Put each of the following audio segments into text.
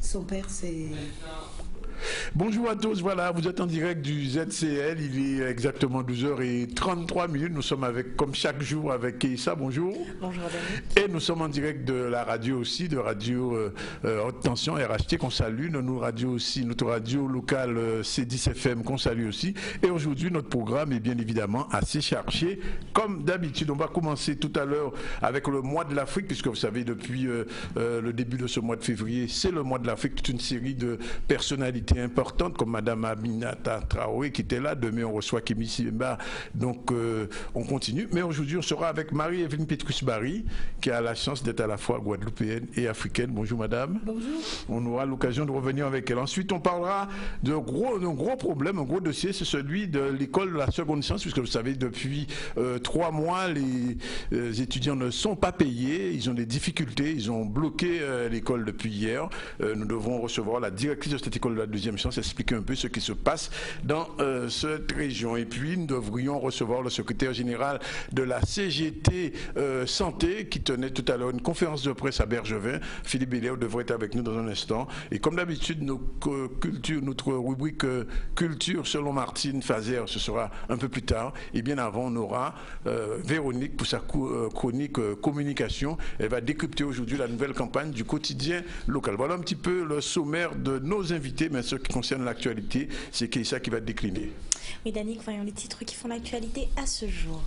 Son père, c'est... Bonjour à tous, voilà, vous êtes en direct du ZCL, il est exactement 12h33. Nous sommes avec, comme chaque jour, avec Keïssa, bonjour. Bonjour Daniel. Et nous sommes en direct de la radio aussi, de radio Haute Tension, RHT, qu'on salue, notre radio locale C10 FM, qu'on salue aussi. Et aujourd'hui, notre programme est bien évidemment assez chargé, comme d'habitude. On va commencer tout à l'heure avec le mois de l'Afrique, puisque vous savez, depuis le début de ce mois de février, c'est le mois de l'Afrique, toute une série de personnalités importantes comme Madame Aminata Traoré qui était là. Demain, on reçoit Kémy Séba. Donc, on continue. Mais aujourd'hui, on sera avec Marie-Evelyne Petrus-Barry qui a la chance d'être à la fois guadeloupéenne et africaine. Bonjour, Madame. Bonjour. On aura l'occasion de revenir avec elle. Ensuite, on parlera d'un gros problème, un gros dossier. C'est celui de l'école de la seconde chance, puisque vous savez, depuis 3 mois, les étudiants ne sont pas payés. Ils ont des difficultés. Ils ont bloqué l'école depuis hier. Nous devrons recevoir la directrice de cette école de la deuxième chance, expliquer un peu ce qui se passe dans cette région. Et puis, nous devrions recevoir le secrétaire général de la CGT Santé qui tenait tout à l'heure une conférence de presse à Bergevin. Philippe Béléo devrait être avec nous dans un instant. Et comme d'habitude, notre rubrique culture selon Martine Fazer, ce sera un peu plus tard. Et bien avant, on aura Véronique pour sa chronique communication. Elle va décrypter aujourd'hui la nouvelle campagne du quotidien local. Voilà un petit peu le sommaire de nos invités, mais ce qui concerne l'actualité, c'est Keïssa qui va décliner. Oui, Danick, voyons les titres qui font l'actualité à ce jour.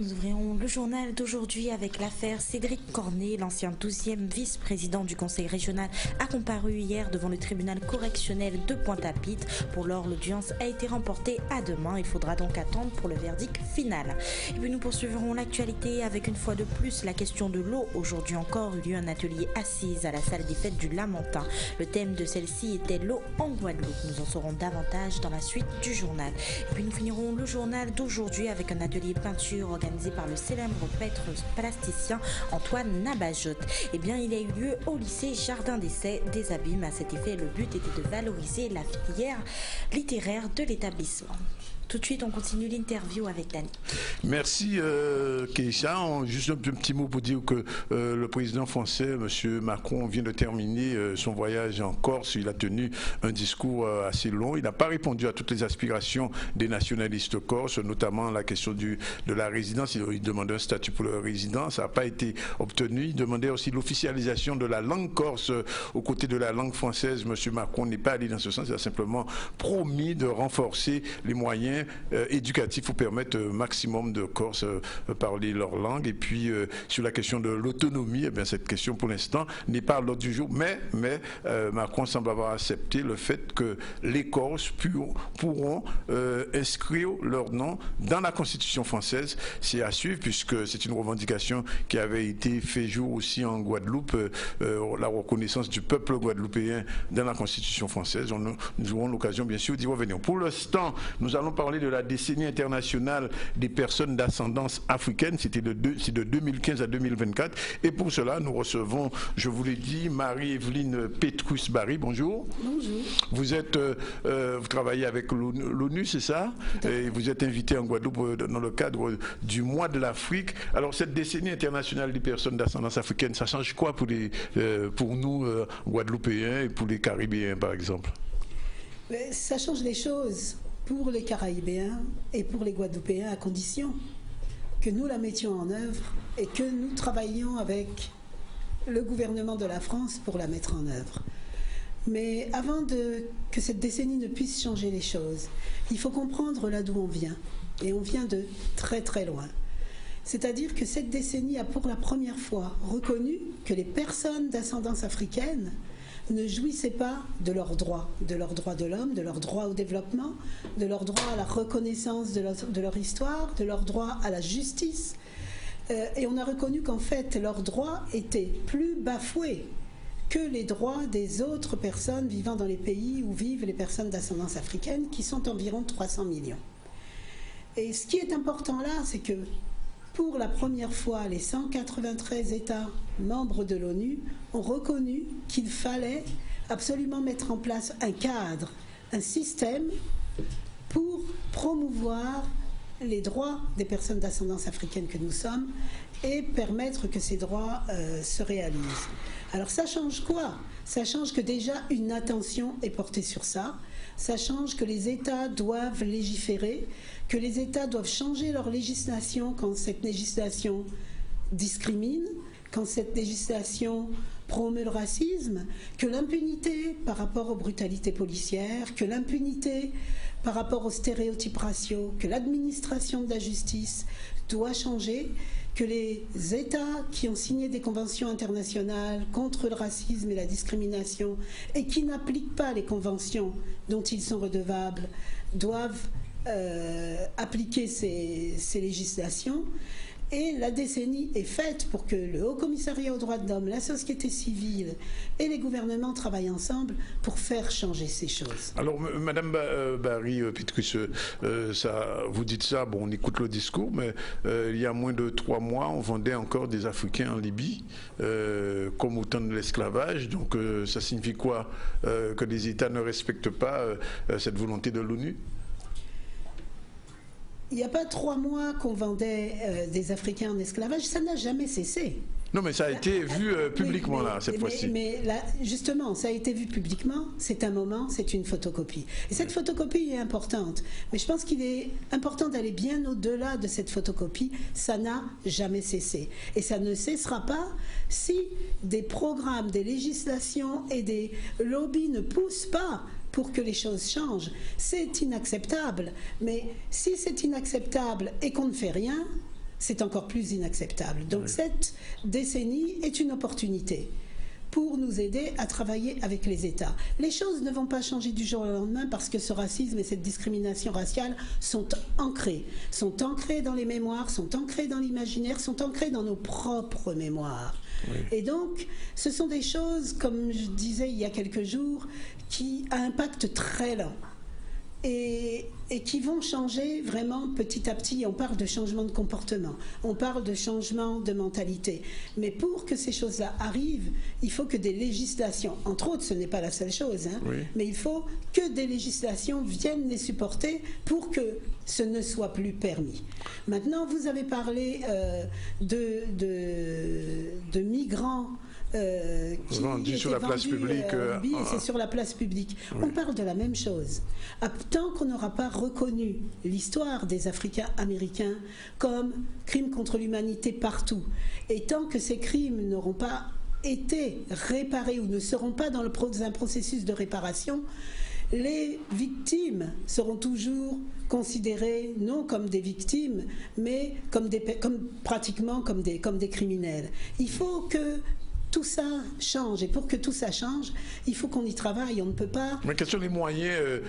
Nous ouvrirons le journal d'aujourd'hui avec l'affaire Cédric Cornet, l'ancien 12e vice-président du conseil régional, a comparu hier devant le tribunal correctionnel de Pointe-à-Pitre. Pour l'heure, l'audience a été remportée à demain. Il faudra donc attendre pour le verdict final. Et puis nous poursuivrons l'actualité avec une fois de plus la question de l'eau. Aujourd'hui encore, il y a eu un atelier assise à la salle des fêtes du Lamentin. Le thème de celle-ci était l'eau en Guadeloupe. Nous en saurons davantage dans la suite du journal. Et puis nous finirons le journal d'aujourd'hui avec un atelier peinture organisé par le célèbre peintre plasticien Antoine Nabajot. Eh bien, il a eu lieu au lycée Jardin des Abîmes. À cet effet, le but était de valoriser la filière littéraire de l'établissement. Tout de suite, on continue l'interview avec Dani. Merci Keïssa. Juste un petit mot pour dire que le président français, M. Macron, vient de terminer son voyage en Corse. Il a tenu un discours assez long. Il n'a pas répondu à toutes les aspirations des nationalistes corses, notamment la question de la résidence. Il demandait un statut pour la résidence. Ça n'a pas été obtenu. Il demandait aussi l'officialisation de la langue corse aux côtés de la langue française. M. Macron n'est pas allé dans ce sens. Il a simplement promis de renforcer les moyens éducatifs pour permettre au maximum de Corses parler leur langue. Et puis sur la question de l'autonomie, eh bien, cette question pour l'instant n'est pas à l'ordre du jour, mais Macron semble avoir accepté le fait que les Corses pourront inscrire leur nom dans la Constitution française. C'est à suivre puisque c'est une revendication qui avait été fait jour aussi en Guadeloupe, la reconnaissance du peuple guadeloupéen dans la Constitution française. Nous aurons l'occasion bien sûr d'y revenir. Pour l'instant, nous allons parler de la décennie internationale des personnes d'ascendance africaine. C'est de 2015 à 2024. Et pour cela, nous recevons, je vous l'ai dit, Marie-Evelyne Petrus-Barry. Bonjour. Bonjour. Vous travaillez avec l'ONU, c'est ça? Et vous êtes invité en Guadeloupe dans le cadre du mois de l'Afrique. Alors, cette décennie internationale des personnes d'ascendance africaine, ça change quoi pour nous, Guadeloupéens, et pour les Caribéens, par exemple? Ça change les choses pour les Caraïbéens et pour les Guadeloupéens, à condition que nous la mettions en œuvre et que nous travaillions avec le gouvernement de la France pour la mettre en œuvre. Mais avant que cette décennie ne puisse changer les choses, il faut comprendre là d'où on vient. Et on vient de très très loin. C'est-à-dire que cette décennie a pour la première fois reconnu que les personnes d'ascendance africaine ne jouissaient pas de leurs droits de l'homme, de leurs droits au développement, de leurs droits à la reconnaissance de leur histoire, de leurs droits à la justice. Et on a reconnu qu'en fait, leurs droits étaient plus bafoués que les droits des autres personnes vivant dans les pays où vivent les personnes d'ascendance africaine, qui sont environ 300 millions. Et ce qui est important là, c'est que pour la première fois, les 193 États membres de l'ONU ont reconnu qu'il fallait absolument mettre en place un cadre, un système pour promouvoir les droits des personnes d'ascendance africaine que nous sommes et permettre que ces droits se réalisent. Alors ça change quoi? Ça change que déjà une attention est portée sur ça. Ça change que les États doivent légiférer, que les États doivent changer leur législation quand cette législation discrimine, quand cette législation promeut le racisme, que l'impunité par rapport aux brutalités policières, que l'impunité par rapport aux stéréotypes raciaux, que l'administration de la justice doit changer, que les États qui ont signé des conventions internationales contre le racisme et la discrimination et qui n'appliquent pas les conventions dont ils sont redevables doivent appliquer ces législations. Et la décennie est faite pour que le Haut Commissariat aux droits de l'homme, la société civile et les gouvernements travaillent ensemble pour faire changer ces choses. Alors, Madame Barry Petrus, vous dites ça, bon, on écoute le discours, mais il y a moins de 3 mois, on vendait encore des Africains en Libye comme au temps de l'esclavage. Donc, ça signifie quoi? Que les États ne respectent pas cette volonté de l'ONU? Il n'y a pas 3 mois qu'on vendait des Africains en esclavage, ça n'a jamais cessé. Non, mais ça a été vu publiquement, cette fois-ci. Mais là, justement, ça a été vu publiquement, c'est un moment, c'est une photocopie. Et cette photocopie est importante. Mais je pense qu'il est important d'aller bien au-delà de cette photocopie. Ça n'a jamais cessé. Et ça ne cessera pas si des programmes, des législations et des lobbies ne poussent pas pour que les choses changent. C'est inacceptable. Mais si c'est inacceptable et qu'on ne fait rien, c'est encore plus inacceptable. Donc cette décennie est une opportunité pour nous aider à travailler avec les États. Les choses ne vont pas changer du jour au lendemain parce que ce racisme et cette discrimination raciale sont ancrés dans les mémoires, sont ancrés dans l'imaginaire, sont ancrés dans nos propres mémoires. Oui. Et donc, ce sont des choses, comme je disais il y a quelques jours, qui ont un impact très lent. Et qui vont changer vraiment petit à petit. On parle de changement de comportement, on parle de changement de mentalité. Mais pour que ces choses-là arrivent, il faut que des législations, entre autres, ce n'est pas la seule chose, mais il faut que des législations viennent les supporter pour que ce ne soit plus permis. Maintenant, vous avez parlé de migrants vendus sur la place publique. C'est sur la place publique. Oui. On parle de la même chose. Tant qu'on n'aura pas reconnu l'histoire des Africains américains comme crimes contre l'humanité partout, et tant que ces crimes n'auront pas été réparés ou ne seront pas dans un processus de réparation, les victimes seront toujours considérées non comme des victimes, mais pratiquement comme des criminels. Il faut que tout ça change. Et pour que tout ça change, il faut qu'on y travaille. On ne peut pas... Mais quels sont les moyens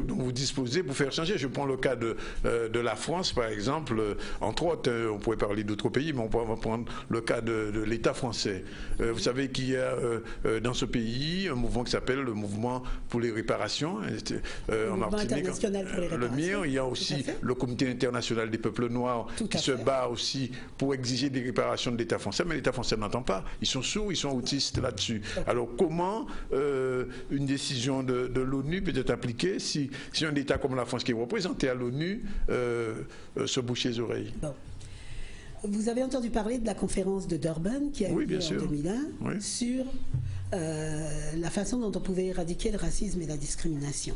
dont vous disposez pour faire changer? Je prends le cas de la France, par exemple. Entre autres, on pourrait parler d'autres pays, mais on va prendre le cas de l'État français. Vous savez qu'il y a dans ce pays un mouvement qui s'appelle le Mouvement pour les réparations. En Martinique, le MIR. Il y a aussi le Comité international des peuples noirs qui se bat aussi pour exiger des réparations de l'État français. Mais l'État français n'entend pas. Ils sont sourds, ils sont autistes là-dessus. Alors comment une décision de l'ONU peut être appliquée si un État comme la France qui est représenté à l'ONU se bouche les oreilles? Bon. Vous avez entendu parler de la conférence de Durban qui a eu lieu en 2001 sur la façon dont on pouvait éradiquer le racisme et la discrimination.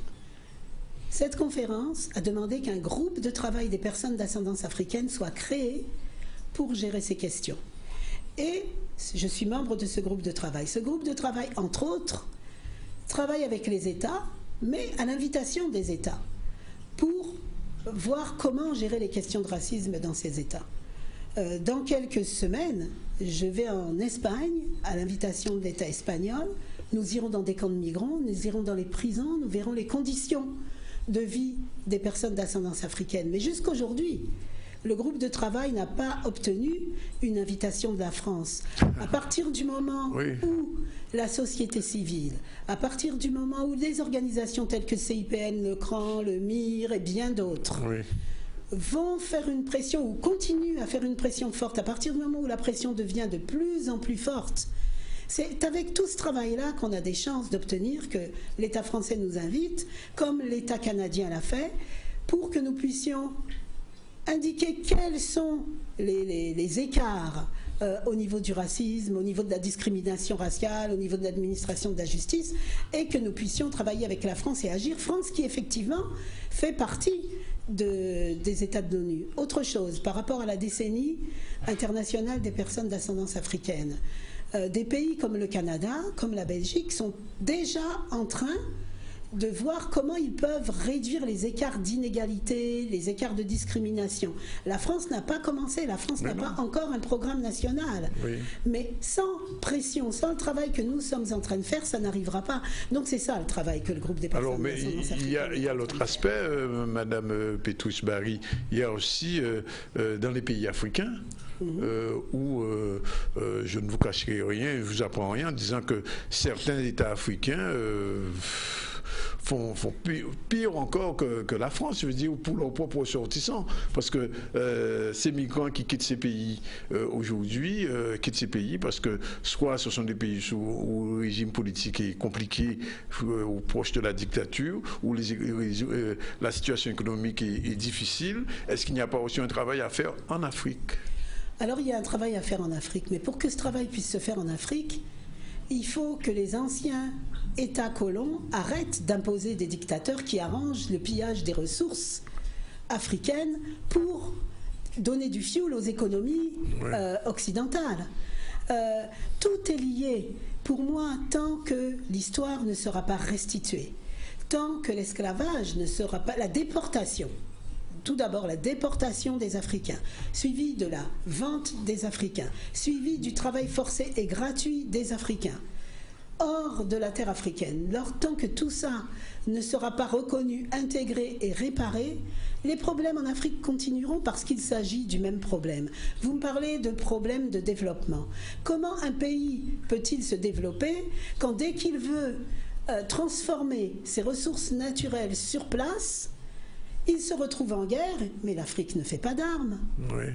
Cette conférence a demandé qu'un groupe de travail des personnes d'ascendance africaine soit créé pour gérer ces questions. Et je suis membre de ce groupe de travail. Ce groupe de travail, entre autres, travaille avec les États, mais à l'invitation des États, pour voir comment gérer les questions de racisme dans ces États. Dans quelques semaines, je vais en Espagne, à l'invitation de l'État espagnol. Nous irons dans des camps de migrants, nous irons dans les prisons, nous verrons les conditions de vie des personnes d'ascendance africaine. Mais jusqu'aujourd'hui, le groupe de travail n'a pas obtenu une invitation de la France. À partir du moment où la société civile, à partir du moment où des organisations telles que CIPN, le CRAN, le MIR et bien d'autres vont faire une pression ou continuent à faire une pression forte, à partir du moment où la pression devient de plus en plus forte, c'est avec tout ce travail-là qu'on a des chances d'obtenir que l'État français nous invite, comme l'État canadien l'a fait, pour que nous puissions indiquer quels sont les écarts au niveau du racisme, au niveau de la discrimination raciale, au niveau de l'administration de la justice, et que nous puissions travailler avec la France et agir. France qui effectivement fait partie des États de l'ONU. Autre chose, par rapport à la décennie internationale des personnes d'ascendance africaine, des pays comme le Canada, comme la Belgique, sont déjà en train de voir comment ils peuvent réduire les écarts d'inégalité, les écarts de discrimination. La France n'a pas commencé, la France n'a pas encore un programme national. Oui. Mais sans pression, sans le travail que nous sommes en train de faire, ça n'arrivera pas. Donc c'est ça le travail que le groupe des personnes d'ascendance africaine. Il y a l'autre aspect, Madame Petrus-Barry, il y a aussi dans les pays africains, où je ne vous cacherai rien, je ne vous apprends rien en disant que certains États africains font pire encore que la France, je veux dire, pour leurs propres ressortissants. Parce que ces migrants qui quittent ces pays aujourd'hui, quittent ces pays parce que soit ce sont des pays où le régime politique est compliqué ou proche de la dictature, où la situation économique est difficile. Est-ce qu'il n'y a pas aussi un travail à faire en Afrique? Alors il y a un travail à faire en Afrique, mais pour que ce travail puisse se faire en Afrique, il faut que les anciens États colons arrêtent d'imposer des dictateurs qui arrangent le pillage des ressources africaines pour donner du fioul aux économies occidentales. Tout est lié. Pour moi, tant que l'histoire ne sera pas restituée, tant que l'esclavage ne sera pas... La déportation, tout d'abord la déportation des Africains, suivie de la vente des Africains, suivie du travail forcé et gratuit des Africains, hors de la terre africaine. Tant que tout ça ne sera pas reconnu, intégré et réparé, les problèmes en Afrique continueront parce qu'il s'agit du même problème. Vous me parlez de problèmes de développement. Comment un pays peut-il se développer quand dès qu'il veut transformer ses ressources naturelles sur place, il se retrouve en guerre, mais l'Afrique ne fait pas d'armes. Oui.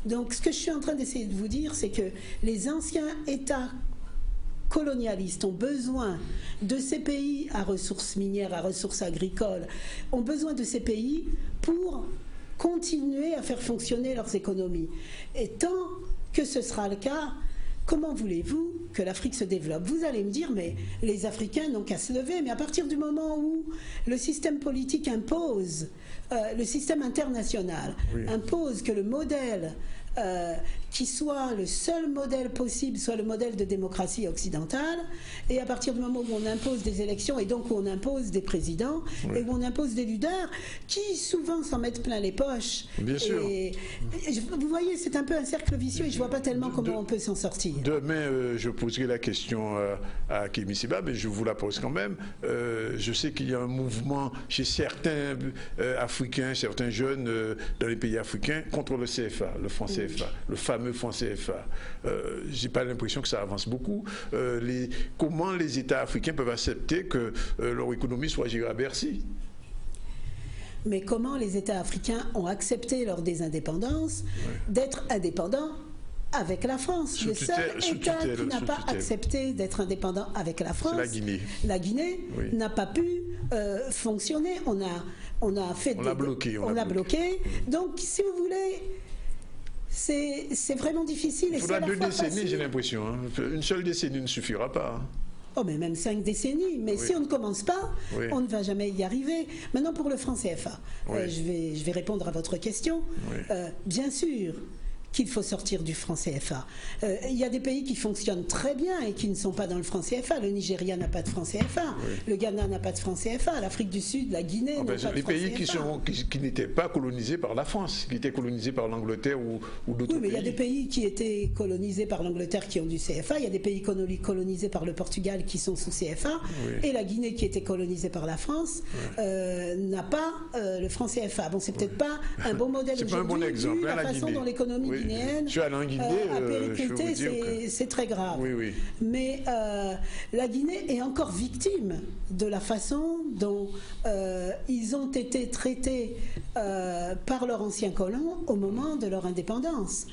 Donc ce que je suis en train d'essayer de vous dire, c'est que les anciens États colonialistes ont besoin de ces pays à ressources minières, à ressources agricoles, ont besoin de ces pays pour continuer à faire fonctionner leurs économies. Et tant que ce sera le cas, comment voulez-vous que l'Afrique se développe? Vous allez me dire, mais les Africains n'ont qu'à se lever. Mais à partir du moment où le système politique impose, le système international impose que le modèle qui soit le seul modèle possible, soit le modèle de démocratie occidentale, et à partir du moment où on impose des élections, et donc où on impose des présidents, et où on impose des leaders, qui souvent s'en mettent plein les poches. Bien sûr. Et vous voyez, c'est un peu un cercle vicieux, et je ne vois pas tellement comment on peut s'en sortir. Demain, je poserai la question à Kémy Séba, mais je vous la pose quand même. Je sais qu'il y a un mouvement chez certains Africains, certains jeunes dans les pays africains, contre le CFA, le franc CFA, le fameux franc CFA. J'ai pas l'impression que ça avance beaucoup. Comment les États africains peuvent accepter que leur économie soit gérée à Bercy? Mais comment les États africains ont accepté lors des indépendances d'être indépendants avec la France? Le seul État qui n'a pas accepté d'être indépendant avec la France, c'est la Guinée. La Guinée n'a pas pu fonctionner. On l'a bloqué. Donc, si vous voulez, c'est vraiment difficile. Il faudra 2 décennies, j'ai l'impression. Une seule décennie ne suffira pas. Oh, mais même 5 décennies. Mais si on ne commence pas, on ne va jamais y arriver. Maintenant, pour le franc CFA, je vais répondre à votre question. Bien sûr qu'il faut sortir du franc CFA. Il y a des pays qui fonctionnent très bien et qui ne sont pas dans le franc CFA. Le Nigeria n'a pas de franc CFA. Le Ghana n'a pas de franc CFA. L'Afrique du Sud, la Guinée n'a pas de franc CFA. Les pays qui n'étaient pas colonisés par la France, qui étaient colonisés par l'Angleterre ou d'autres pays. Oui, mais il y a des pays qui étaient colonisés par l'Angleterre qui ont du CFA. Il y a des pays colonisés par le Portugal qui sont sous CFA. Et la Guinée qui était colonisée par la France n'a pas le franc CFA. Bon, c'est peut-être pas un bon modèle aujourd'hui, vu la façon dont l'économie guinéenne, à péricliter, c'est très grave. Oui, oui. Mais la Guinée est encore victime de la façon dont ils ont été traités par leurs anciens colons au moment de leur indépendance.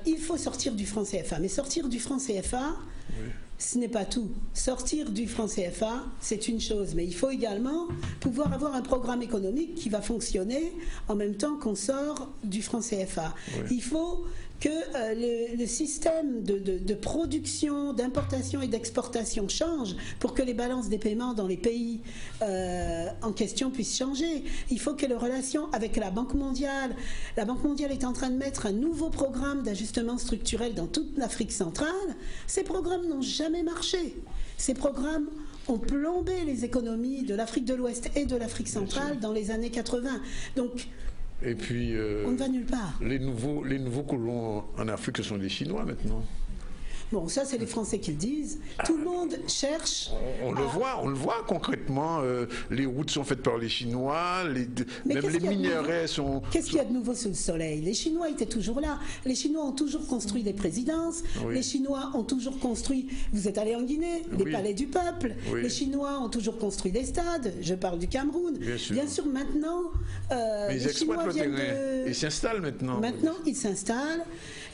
Il faut sortir du franc CFA, mais sortir du franc CFA, ce n'est pas tout. Sortir du franc CFA, c'est une chose, mais il faut également pouvoir avoir un programme économique qui va fonctionner en même temps qu'on sort du franc CFA. Il faut que le système de production, d'importation et d'exportation change pour que les balances des paiements dans les pays en question puissent changer. Il faut que les relations avec la Banque mondiale est en train de mettre un nouveau programme d'ajustement structurel dans toute l'Afrique centrale. Ces programmes n'ont jamais marché. Ces programmes ont plombé les économies de l'Afrique de l'Ouest et de l'Afrique centrale dans les années 80. Donc, et puis, on ne va nulle part. Les nouveaux colons en Afrique, ce sont les Chinois maintenant. Bon, ça, c'est les Français qui le disent. Tout le monde cherche. On le voit concrètement. Les routes sont faites par les Chinois, même les minerais sont. Qu'est-ce qu'il y a de nouveau sous le soleil? Les Chinois étaient toujours là. Les Chinois ont toujours construit des présidences. Les Chinois ont toujours construit. Vous êtes allé en Guinée, les palais du peuple. Les Chinois ont toujours construit des stades. Je parle du Cameroun. Bien sûr, maintenant. Mais ils exploitent le terrain. Ils s'installent maintenant. Maintenant, ils s'installent.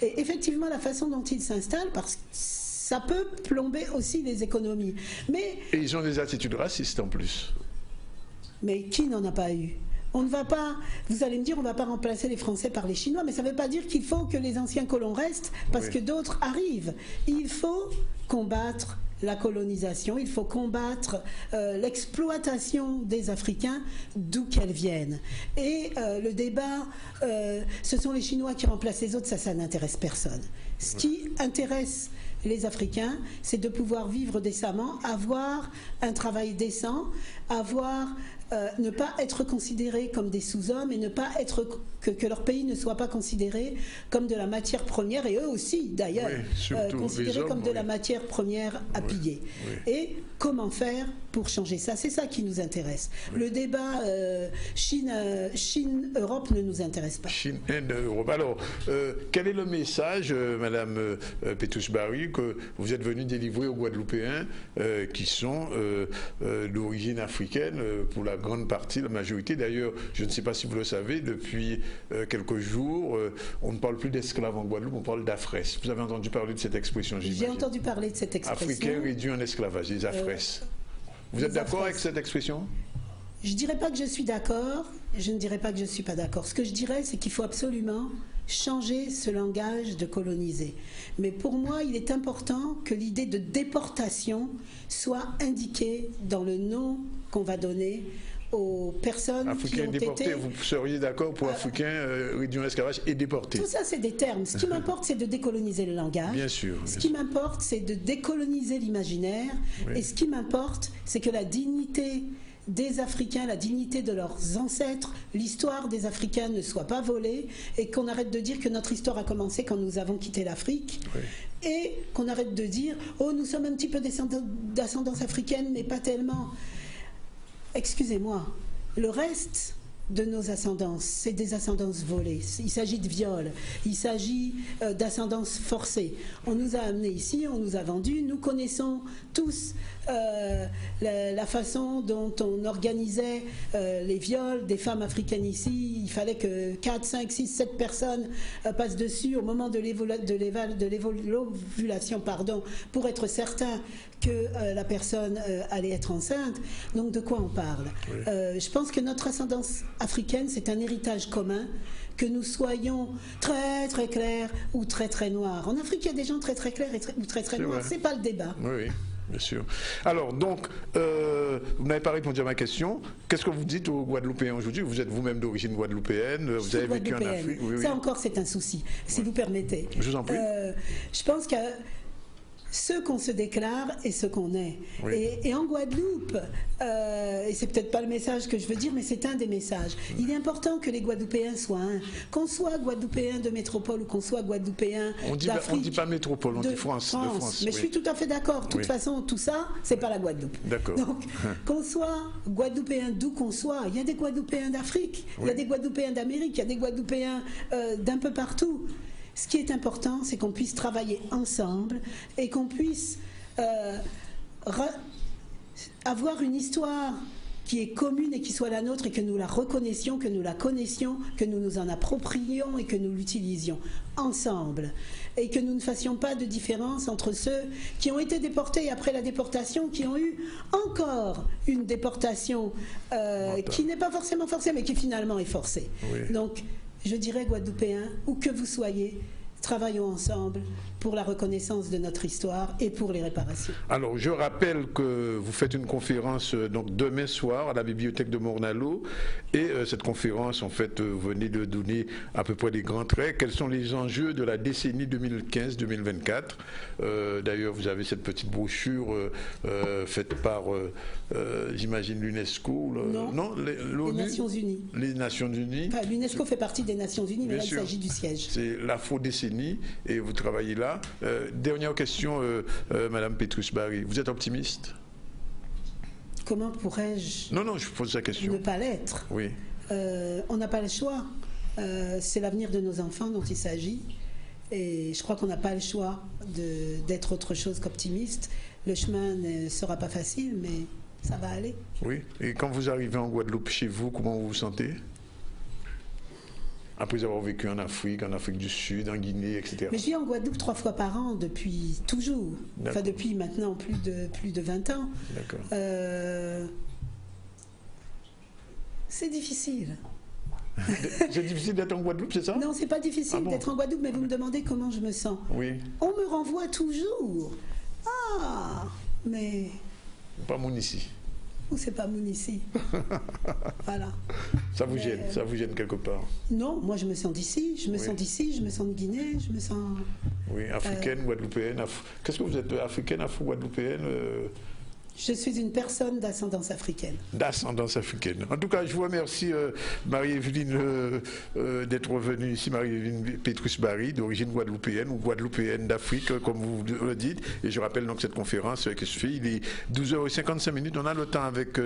Et effectivement, la façon dont ils s'installent, parce que ça peut plomber aussi les économies. Et ils ont des attitudes racistes en plus. Mais qui n'en a pas eu? On ne va pas, vous allez me dire, on ne va pas remplacer les Français par les Chinois, mais ça ne veut pas dire qu'il faut que les anciens colons restent parce que d'autres arrivent. Il faut combattre la colonisation, il faut combattre l'exploitation des Africains d'où qu'elles viennent. Et le débat, ce sont les Chinois qui remplacent les autres, ça n'intéresse personne. Ce qui intéresse les Africains, c'est de pouvoir vivre décemment, avoir un travail décent, ne pas être considérés comme des sous-hommes et ne pas être que leur pays ne soit pas considéré comme de la matière première, et eux aussi d'ailleurs, considérés comme de la matière première à piller. Et comment faire pour changer ça? C'est ça qui nous intéresse. Le débat Chine-Europe ne nous intéresse pas. Chine-Europe. Alors, quel est le message, Madame Petouche-Barry, que vous êtes venue délivrer aux Guadeloupéens qui sont d'origine africaine pour la grande partie, la majorité? D'ailleurs, je ne sais pas si vous le savez, depuis quelques jours, on ne parle plus d'esclaves en Guadeloupe, on parle d'afres. Vous avez entendu parler de cette expression, j'imagine? J'ai entendu parler de cette expression. Africains réduits en esclavage, les afres. Vous êtes d'accord avec cette expression? Je ne dirais pas que je suis d'accord, je ne dirais pas que je ne suis pas d'accord. Ce que je dirais, c'est qu'il faut absolument changer ce langage de coloniser. Mais pour moi, il est important que l'idée de déportation soit indiquée dans le nom qu'on va donner aux personnes Africains qui ont déportés, été... vous seriez d'accord pour Africains réduits en esclavage et déportés? Tout ça, c'est des termes. Ce qui m'importe, c'est de décoloniser le langage. Bien sûr. Ce qui m'importe, c'est de décoloniser l'imaginaire. Et ce qui m'importe, c'est que la dignité des Africains, la dignité de leurs ancêtres, l'histoire des Africains ne soit pas volée et qu'on arrête de dire que notre histoire a commencé quand nous avons quitté l'Afrique et qu'on arrête de dire « Oh, nous sommes un petit peu d'ascendance africaine, mais pas tellement ». Excusez-moi, le reste de nos ascendances, c'est des ascendances volées. Il s'agit de viol, il s'agit d'ascendance forcée. On nous a amenés ici, on nous a vendus. Nous connaissons tous la façon dont on organisait les viols des femmes africaines ici. Il fallait que 4, 5, 6, 7 personnes passent dessus au moment de l'ovulation, pour être certain que la personne allait être enceinte. Donc de quoi on parle? Je pense que notre ascendance africaine, c'est un héritage commun, que nous soyons très très clairs ou très très noirs. En Afrique, il y a des gens très très clairs ou très très noirs. C'est pas le débat. Oui. Bien sûr. Alors, donc, vous n'avez pas répondu à ma question. Qu'est-ce que vous dites aux Guadeloupéens aujourd'hui? Vous êtes vous-même d'origine guadeloupéenne, vous avez vécu en Afrique. Ça encore, c'est un souci, si vous permettez. Je vous en prie. Je pense que ce qu'on se déclare et ce qu'on est. Oui. Et en Guadeloupe, et c'est peut-être pas le message que je veux dire, mais c'est un des messages. Il est important que les Guadeloupéens soient un. Qu'on soit Guadeloupéen de métropole ou qu'on soit Guadeloupéen d'Afrique. On ne dit pas métropole, on dit France. De France, mais oui. je suis tout à fait d'accord. De toute façon, tout ça, c'est pas la Guadeloupe. D'accord. Donc, qu'on soit Guadeloupéen d'où qu'on soit, il y a des Guadeloupéens d'Afrique, il y a des Guadeloupéens d'Amérique, il y a des Guadeloupéens d'un peu partout. Ce qui est important, c'est qu'on puisse travailler ensemble et qu'on puisse avoir une histoire qui est commune et qui soit la nôtre et que nous la reconnaissions, que nous la connaissions, que nous nous en approprions et que nous l'utilisions ensemble. Et que nous ne fassions pas de différence entre ceux qui ont été déportés après la déportation, qui ont eu encore une déportation qui n'est pas forcément forcée, mais qui finalement est forcée. Oui. Donc, je dirais Guadeloupéens, où que vous soyez, travaillons ensemble pour la reconnaissance de notre histoire et pour les réparations. Alors, je rappelle que vous faites une conférence donc demain soir à la bibliothèque de Morne-à-l'Eau et cette conférence, en fait, vous venez de donner à peu près des grands traits. Quels sont les enjeux de la décennie 2015-2024 D'ailleurs, vous avez cette petite brochure faite par, j'imagine, l'UNESCO. Non, les Nations Unies. Les Nations Unies. Enfin, l'UNESCO fait partie des Nations Unies, mais là, il s'agit du siège. C'est l'Afro-décennie et vous travaillez là. Dernière question, Madame Petrus-Barry. Vous êtes optimiste? Comment pourrais-je Non, je pose la question. Ne pas l'être? Oui. On n'a pas le choix. C'est l'avenir de nos enfants dont il s'agit. Et je crois qu'on n'a pas le choix d'être autre chose qu'optimiste. Le chemin ne sera pas facile, mais ça va aller. Oui. Et quand vous arrivez en Guadeloupe, chez vous, comment vous vous sentez? Après avoir vécu en Afrique du Sud, en Guinée, etc. Mais je vis en Guadeloupe 3 fois par an depuis toujours. Enfin, depuis maintenant plus de 20 ans. D'accord. C'est difficile. C'est difficile d'être en Guadeloupe, c'est ça? Non, c'est pas difficile d'être en Guadeloupe, mais vous me demandez comment je me sens. Oui. On me renvoie toujours. Ah, mais... Pas mon ici. Ou c'est pas mon ici. Voilà. Ça vous gêne, ça vous gêne quelque part? Non, moi je me sens d'ici, je me sens d'ici, je me sens de Guinée, je me sens... Oui, africaine, guadeloupéenne. Qu'est-ce que vous êtes, africaine, afro-guadeloupéenne? Je suis une personne d'ascendance africaine. D'ascendance africaine. En tout cas, je vous remercie, Marie-Evelyne, d'être venue ici, Marie-Evelyne Petrus-Barry, d'origine guadeloupéenne ou guadeloupéenne d'Afrique, comme vous le dites. Et je rappelle donc cette conférence que je fais. Il est 12h55. On a le temps avec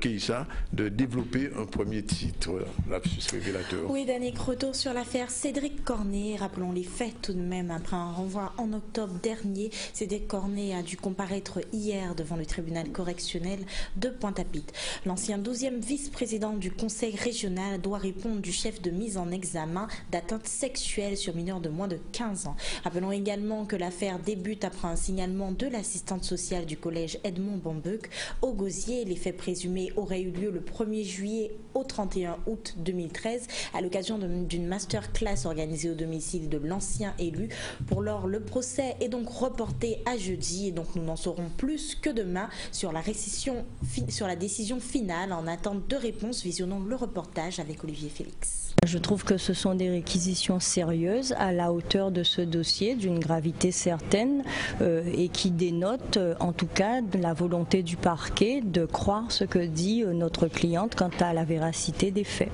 Keïssa de développer un premier titre, lapsus révélateur. Oui, Danick, retour sur l'affaire Cédric Cornet. Rappelons les faits tout de même. Après un renvoi en octobre dernier, Cédric Cornet a dû comparaître hier devant le tribunal correctionnel de Pointe-à-Pitre. L'ancien 12e vice-président du conseil régional doit répondre du chef de mise en examen d'atteinte sexuelle sur mineurs de moins de 15 ans. Rappelons également que l'affaire débute après un signalement de l'assistante sociale du collège Edmond Bambeuk au Gosier. Les faits présumés auraient eu lieu le 1er juillet au 31 août 2013 à l'occasion d'une masterclass organisée au domicile de l'ancien élu. Pour lors, le procès est donc reporté à jeudi et donc nous n'en saurons plus que demain sur la décision finale. En attente de réponse, visionnons le reportage avec Olivier Félix. Je trouve que ce sont des réquisitions sérieuses à la hauteur de ce dossier, d'une gravité certaine et qui dénotent en tout cas de la volonté du parquet de croire ce que dit notre cliente quant à la véracité des faits.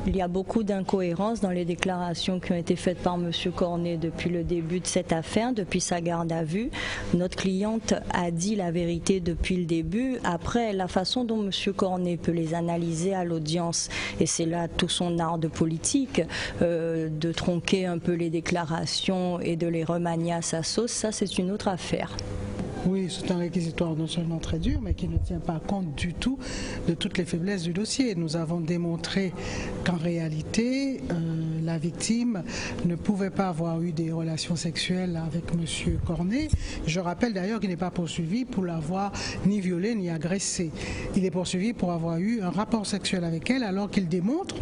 Il y a beaucoup d'incohérences dans les déclarations qui ont été faites par M. Cornet depuis le début de cette affaire, depuis sa garde à vue. Notre cliente a dit la vérité depuis le début. Après, la façon dont M. Cornet peut les analyser à l'audience, et c'est là tout son art de politique, de tronquer un peu les déclarations et de les remanier à sa sauce, ça c'est une autre affaire. Oui, c'est un réquisitoire non seulement très dur, mais qui ne tient pas compte du tout de toutes les faiblesses du dossier. Nous avons démontré qu'en réalité, la victime ne pouvait pas avoir eu des relations sexuelles avec M. Cornet. Je rappelle d'ailleurs qu'il n'est pas poursuivi pour l'avoir ni violé ni agressé. Il est poursuivi pour avoir eu un rapport sexuel avec elle alors qu'il démontre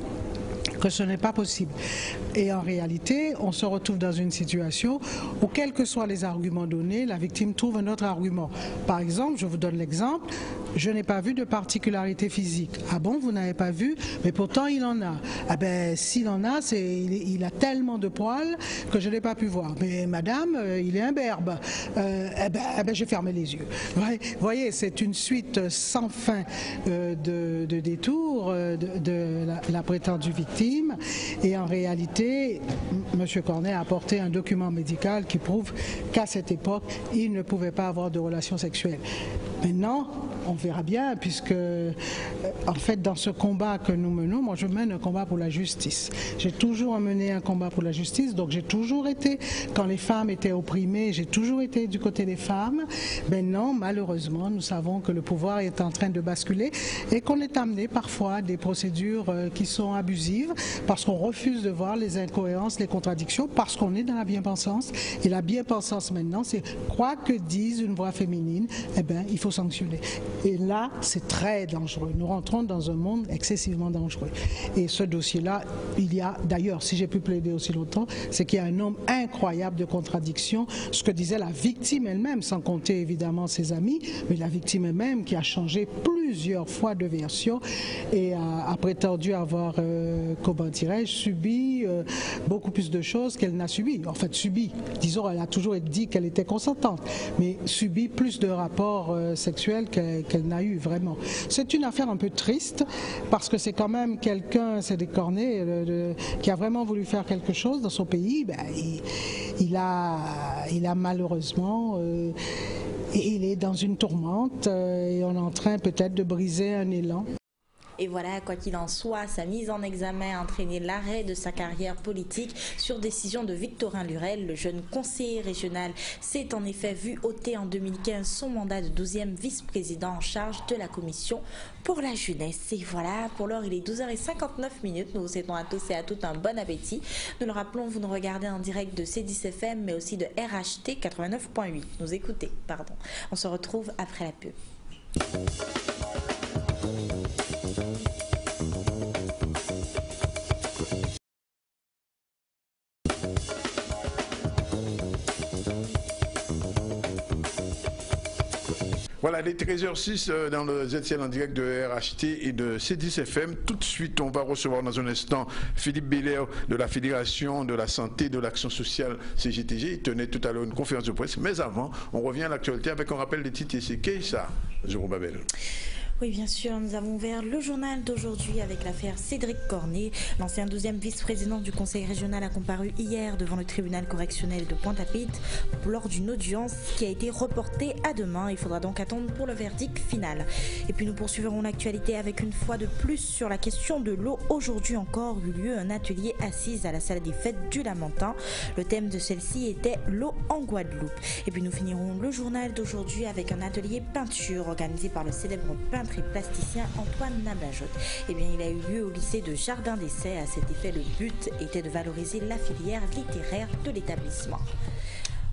que ce n'est pas possible. Et en réalité, on se retrouve dans une situation où, quels que soient les arguments donnés, la victime trouve un autre argument. Par exemple, je vous donne l'exemple, je n'ai pas vu de particularité physique. Ah bon, vous n'avez pas vu? Mais pourtant il en a. Ah ben s'il en a, il a tellement de poils que je n'ai pas pu voir. Mais madame, il est imberbe. J'ai fermé les yeux. Vous voyez, c'est une suite sans fin de détours de la prétendue victime. Et en réalité, M. Cornet a apporté un document médical qui prouve qu'à cette époque, il ne pouvait pas avoir de relations sexuelles. Maintenant, on verra bien, puisque en fait, dans ce combat que nous menons, moi je mène un combat pour la justice. J'ai toujours mené un combat pour la justice, donc j'ai toujours été, quand les femmes étaient opprimées, j'ai toujours été du côté des femmes. Maintenant, malheureusement, nous savons que le pouvoir est en train de basculer et qu'on est amené parfois à des procédures qui sont abusives, parce qu'on refuse de voir les incohérences, les contradictions, parce qu'on est dans la bien-pensance. Et la bien-pensance maintenant, c'est quoi que dise une voix féminine, eh bien, il faut sanctionner. Et là, c'est très dangereux. Nous rentrons dans un monde excessivement dangereux. Et ce dossier-là, il y a, d'ailleurs, si j'ai pu plaider aussi longtemps, c'est qu'il y a un nombre incroyable de contradictions. Ce que disait la victime elle-même, sans compter évidemment ses amis, mais la victime elle-même qui a changé plusieurs fois de version et a prétendu avoir, comment dirais-je, subi beaucoup plus de choses qu'elle n'a subi. En fait, subi, disons, elle a toujours dit qu'elle était consentante, mais subi plus de rapports sexuels qu'elle n'a eu vraiment. C'est une affaire un peu triste parce que c'est quand même quelqu'un, Cédric Cornet, qui a vraiment voulu faire quelque chose dans son pays. Ben, il a malheureusement... il est dans une tourmente et on est en train peut-être de briser un élan. Et voilà, quoi qu'il en soit, sa mise en examen a entraîné l'arrêt de sa carrière politique sur décision de Victorin Lurel. Le jeune conseiller régional s'est en effet vu ôter en 2015 son mandat de 12e vice-président en charge de la commission pour la jeunesse. Et voilà, pour l'heure, il est 12h59. Nous vous souhaitons à tous et à toutes un bon appétit. Nous le rappelons, vous nous regardez en direct de C10 FM, mais aussi de RHT 89.8. Nous écoutez, pardon. On se retrouve après la pub. Voilà, les 13h06 dans le ZCL en direct de RHT et de C10 FM. Tout de suite, on va recevoir dans un instant Philippe Belair de la Fédération de la Santé et de l'Action Sociale CGTG. Il tenait tout à l'heure une conférence de presse. Mais avant, on revient à l'actualité avec un rappel des titres et c'est qui ça, Jérôme Babel? Oui, bien sûr, nous avons ouvert le journal d'aujourd'hui avec l'affaire Cédric Cornet. L'ancien 12e vice-président du conseil régional a comparu hier devant le tribunal correctionnel de Pointe-à-Pitre lors d'une audience qui a été reportée à demain. Il faudra donc attendre pour le verdict final. Et puis nous poursuivrons l'actualité avec une fois de plus sur la question de l'eau. Aujourd'hui encore eut lieu un atelier assise à la salle des fêtes du Lamentin. Le thème de celle-ci était l'eau en Guadeloupe. Et puis nous finirons le journal d'aujourd'hui avec un atelier peinture organisé par le célèbre peintre et plasticien Antoine Nablajotte. Eh bien, il a eu lieu au lycée de Jardin d'Essai. À cet effet, le but était de valoriser la filière littéraire de l'établissement.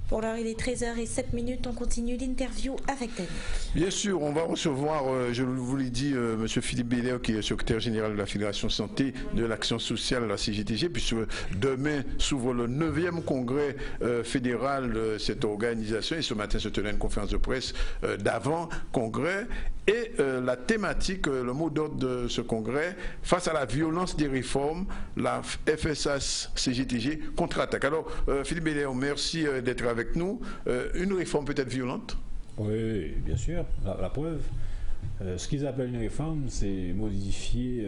Pour l'heure, il est 13h07. On continue l'interview avec Daniel. Bien sûr, on va recevoir, je vous l'ai dit, M. Philippe Belair, qui est secrétaire général de la Fédération Santé de l'Action Sociale, la CGTG, puisque demain s'ouvre le 9e congrès fédéral de cette organisation. Et ce matin se tenait une conférence de presse d'avant-congrès. Et la thématique, le mot d'ordre de ce congrès, face à la violence des réformes, la FSA-CGTG contre-attaque. Alors, Philippe Belair, merci d'être avec nous. Une réforme peut-être violente? Oui, bien sûr. La preuve, ce qu'ils appellent une réforme, c'est modifier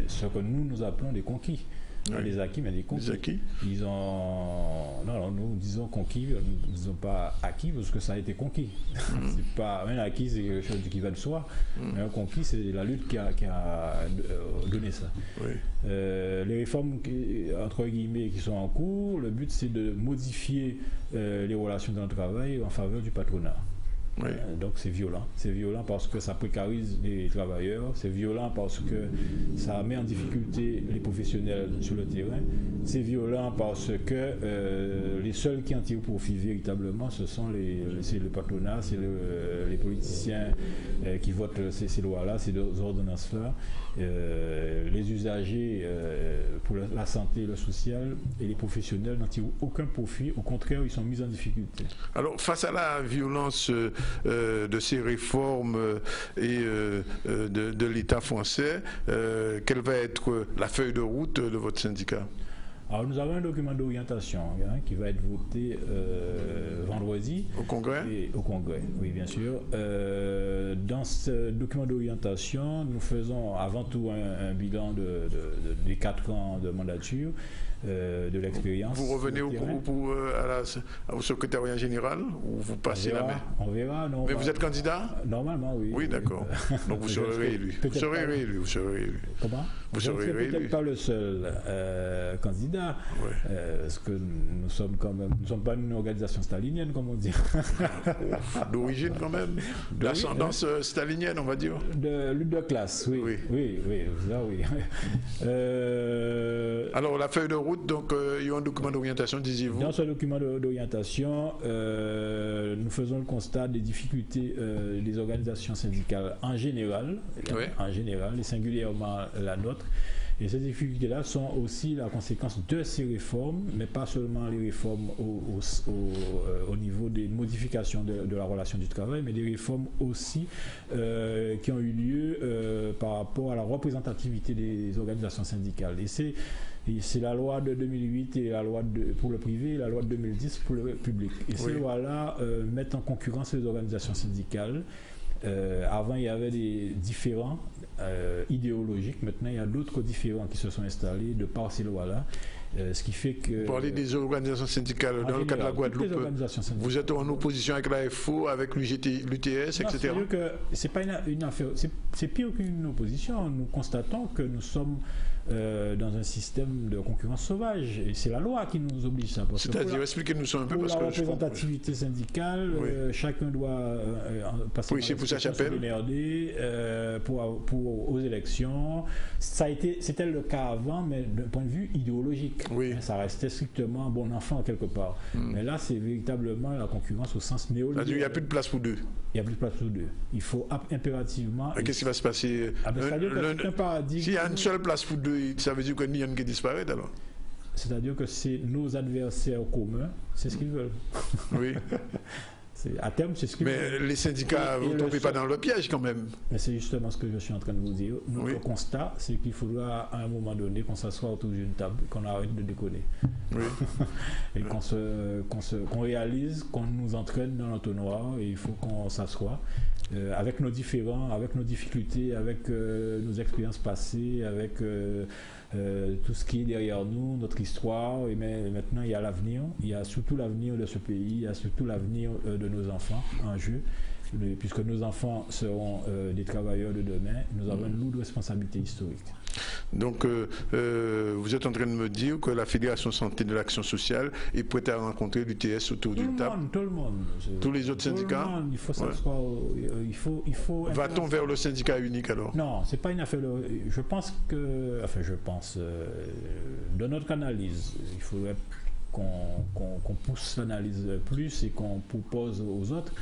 ce que nous appelons des conquis. Oui. Les acquis, mais les conquis. Les acquis. Ils ont... Non, nous disons conquis, nous ne disons pas acquis parce que ça a été conquis. C'est pas un acquis, c'est quelque chose qui va de soi. Mais un conquis, c'est la lutte qui a donné ça. Oui. Les réformes, entre guillemets, qui sont en cours, le but c'est de modifier les relations dans le travail en faveur du patronat. Oui. Donc c'est violent parce que ça précarise les travailleurs, c'est violent parce que ça met en difficulté les professionnels sur le terrain, c'est violent parce que les seuls qui en tirent profit véritablement, ce sont c'est le patronat, c'est les politiciens qui votent ces lois-là, ces ordonnances-là, les usagers pour la santé et le social et les professionnels n'en tirent aucun profit, au contraire ils sont mis en difficulté. Alors face à la violence de ces réformes et de l'État français, quelle va être la feuille de route de votre syndicat? Alors nous avons un document d'orientation qui va être voté vendredi. Au Congrès? Au Congrès, oui bien sûr. Dans ce document d'orientation, nous faisons avant tout un bilan des 4 ans de mandature, de l'expérience. Vous revenez au secrétariat général ou vous passez la main? On verra. Non, mais vous êtes candidat? Normalement, oui. Oui, d'accord. Donc vous serez réélu. Vous serez réélu. Comment? Vous serez réélu. Peut-être pas le seul candidat, parce que nous sommes pas une organisation stalinienne, comme on dit. D'origine quand même, d'ascendance stalinienne, on va dire. De lutte de classe, oui. Oui. Là, oui. Alors la feuille de route, donc il y a un document d'orientation, disiez-vous? Dans ce document d'orientation, nous faisons le constat des difficultés des organisations syndicales en général, et singulièrement la nôtre. Et ces difficultés-là sont aussi la conséquence de ces réformes, mais pas seulement les réformes au niveau des modifications de la relation du travail, mais des réformes aussi qui ont eu lieu par rapport à la représentativité des organisations syndicales. Et c'est la loi de 2008 et la loi pour le privé et la loi de 2010 pour le public. Et ces lois-là mettent en concurrence les organisations syndicales. Avant, il y avait des différends idéologiques. Maintenant, il y a d'autres différends qui se sont installés de par ces lois-là. Ce qui fait que... Pour parler des organisations syndicales, dans le cas de la Guadeloupe, vous êtes en opposition avec la FO, avec l'UTS, etc. C'est-à-dire que c'est pas une affaire, c'est pire qu'une opposition. Nous constatons que nous sommes dans un système de concurrence sauvage, et c'est la loi qui nous oblige à ça. C'est-à-dire, expliquez-nous ça un peu, parce que la représentativité syndicale, chacun doit passer par le NRD aux élections. C'était le cas avant, mais d'un point de vue idéologique. Ça restait strictement bon enfant quelque part. Mais là, c'est véritablement la concurrence au sens néolibéral. Il n'y a plus de place pour deux. Il n'y a plus de place pour deux. Il faut impérativement... Qu'est-ce qui va se passer? S'il y a une seule place pour deux, ça veut dire que n'y a qui disparaît alors? C'est-à-dire que c'est nos adversaires communs, c'est ce qu'ils veulent. Oui. À terme, c'est ce qu'ils veulent. Mais les syndicats, vous ne tombez pas dans le piège quand même. Mais c'est justement ce que je suis en train de vous dire. Notre constat, c'est qu'il faudra à un moment donné qu'on s'assoie autour d'une table, qu'on arrête de déconner. Et qu'on réalise qu'on nous entraîne dans l'entonnoir, et il faut qu'on s'assoie avec nos différends, avec nos difficultés, avec nos expériences passées, avec tout ce qui est derrière nous, notre histoire. Mais maintenant, il y a l'avenir. Il y a surtout l'avenir de ce pays, il y a surtout l'avenir de nos enfants en jeu. Puisque nos enfants seront des travailleurs de demain, nous avons une lourde responsabilité historique. Donc, vous êtes en train de me dire que la Fédération Santé de l'Action Sociale est prête à rencontrer l'UTS autour d'une table? Tout le monde. Tous les autres syndicats? Il faut s'asseoir. Va-t-on vers le syndicat unique alors? Non, c'est pas une affaire. Je pense que, de notre analyse, il faudrait qu'on pousse l'analyse plus et qu'on propose aux autres.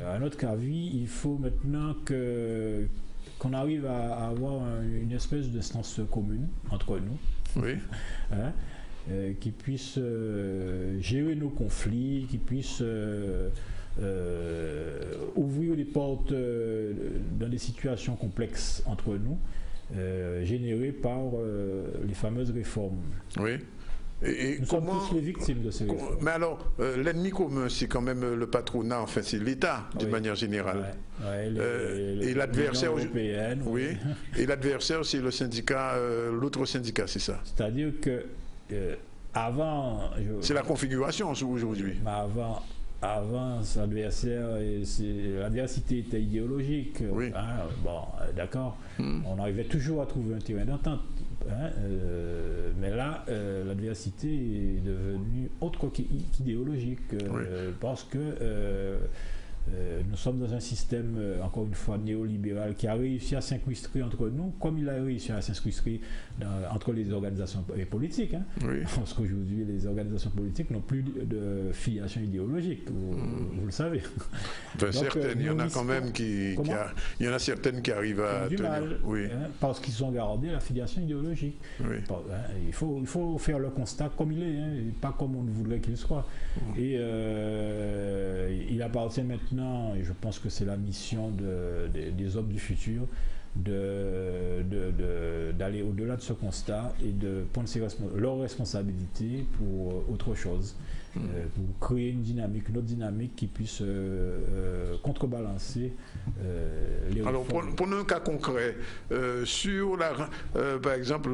À notre avis, il faut maintenant qu'on arrive à avoir une espèce d'instance commune entre nous, qui puisse gérer nos conflits, qui puisse ouvrir les portes dans des situations complexes entre nous, générées par les fameuses réformes. Et nous sommes tous les victimes de ces réformes. Mais alors, l'ennemi commun, c'est quand même le patronat, enfin c'est l'État d'une manière générale. Et l'adversaire, et l'adversaire, c'est le syndicat, l'autre syndicat, c'est ça? C'est-à-dire que avant... C'est la configuration aujourd'hui. Avant, l'adversité était idéologique. D'accord. On arrivait toujours à trouver un terrain d'entente. Mais là, l'adversité est devenue autre qu'idéologique, parce que nous sommes dans un système, encore une fois, néolibéral qui a réussi à s'incruster entre nous, comme il a réussi à s'incruster entre les organisations politiques. Parce qu'aujourd'hui, les organisations politiques n'ont plus de filiation idéologique, vous le savez. Donc, certaines, il y en a quand même il y en a certaines qui arrivent à tenir. Parce qu'ils ont gardé la filiation idéologique. Il faut faire le constat comme il est, et pas comme on voudrait qu'il soit. Et il appartient maintenant, et je pense que c'est la mission des hommes du futur, d'aller au-delà de ce constat et de prendre leurs responsabilités pour autre chose, pour créer une autre dynamique qui puisse contrebalancer les Alors, réformes. prenons un cas concret. Sur, par exemple,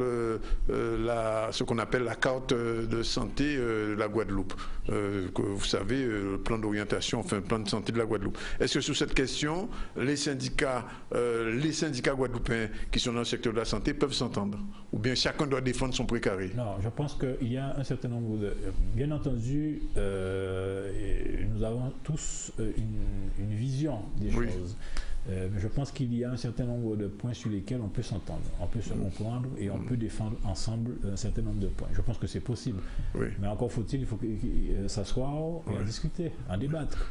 ce qu'on appelle la carte de santé de la Guadeloupe, que vous savez, le plan d'orientation, enfin, le plan de santé de la Guadeloupe. Est-ce que sur cette question, les syndicats guadeloupéens qui sont dans le secteur de la santé peuvent s'entendre? Ou bien chacun doit défendre son précaré? Non, je pense qu'il y a un certain nombre de... Bien entendu, nous avons tous une vision des choses. Mais je pense qu'il y a un certain nombre de points sur lesquels on peut s'entendre, on peut se comprendre et on peut défendre ensemble un certain nombre de points. Je pense que c'est possible. Oui. Mais encore faut-il, il faut s'asseoir et en discuter, en débattre.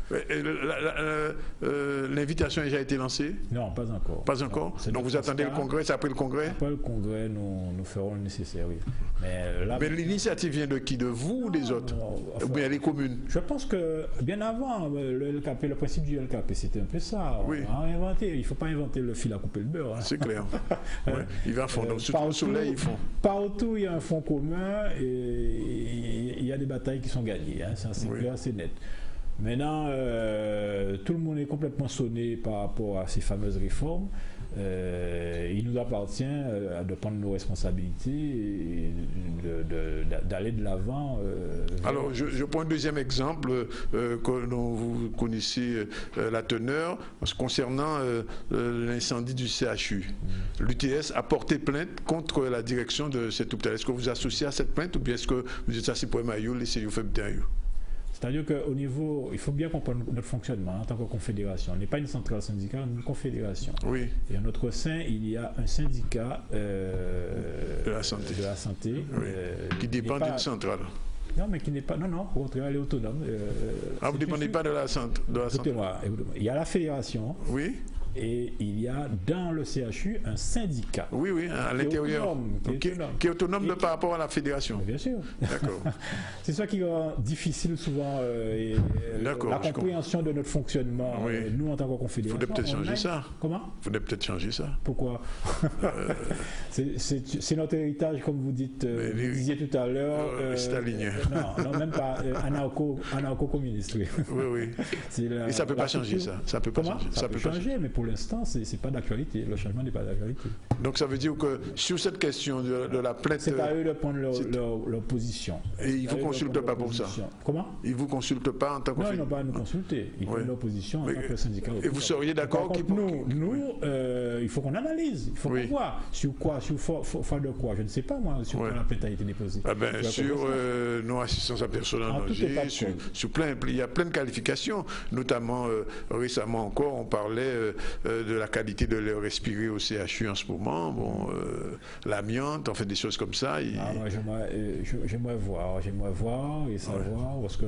L'invitation a déjà été lancée? Non, pas encore. Pas encore? Non, donc vous attendez le congrès, c'est après le congrès? Après le congrès, nous ferons le nécessaire, oui. Mais l'initiative vient de qui? De vous ou des autres? Ou bien les communes? Je pense que bien avant, le principe du LKP, c'était un peu ça. Oui. Il ne faut pas inventer le fil à couper le beurre. Hein. C'est clair. Ouais. Il va à fond. Donc, surtout au soleil, ils font. Partout, il y a un fond commun et il y a des batailles qui sont gagnées. Hein. Ça, c'est clair, c'est net. Maintenant, tout le monde est complètement sonné par rapport à ces fameuses réformes. Il nous appartient de prendre nos responsabilités et d'aller de l'avant. Alors, je prends un deuxième exemple dont vous connaissez la teneur concernant l'incendie du CHU. L'UTS a porté plainte contre la direction de cet hôpital. Est-ce que vous associez à cette plainte ou bien est-ce que vous êtes assis pour un maillot, laissez-vous faire bien? C'est-à-dire qu'au niveau, il faut bien comprendre notre fonctionnement en tant que confédération. On n'est pas une centrale syndicale, on est une confédération. Oui. Et à notre sein, il y a un syndicat de la santé oui. Qui dépend d'une centrale. Non, mais qui n'est pas... Non, au contraire, elle est autonome. Vous ne dépendez pas de la centrale? Écoutez-moi, il y a la fédération. Oui. Et il y a dans le CHU un syndicat. Oui, à l'intérieur. Qui est autonome par rapport à la fédération. Bien sûr. D'accord. C'est ça qui rend difficile souvent la compréhension de notre fonctionnement. Oui. Nous, en tant que confédération. Il faudrait peut-être changer ça. Comment? Il faudrait peut-être changer ça. Pourquoi? C'est notre héritage, comme vous dites, vous disiez tout à l'heure. Stalinien. Non, même pas anarcho-communiste. Oui. Et ça ne peut pas changer, ça. Ça peut pas changer. Ça peut changer, mais pour l'instant, c'est pas d'actualité. Le changement n'est pas d'actualité. Donc ça veut dire que sur cette question de la plainte... C'est à eux de prendre leur position. Et ils ne vous consultent pas pour ça? Comment? Ils ne vous consultent pas en tant que... Non, ils n'ont pas à nous consulter. Ils prennent leur position en tant que syndicat. Et vous seriez d'accord il faut qu'on analyse. Il faut qu'on voit sur quoi, sur foi de quoi. Je ne sais pas, moi, sur quoi la plainte a été déposée. Sur non-assistance à personne en danger, sur plein... Il y a plein de qualifications. Notamment, récemment encore, on parlait de la qualité de l'air respiré au CHU en ce moment, l'amiante, on fait des choses comme ça. Moi, j'aimerais voir et savoir, parce que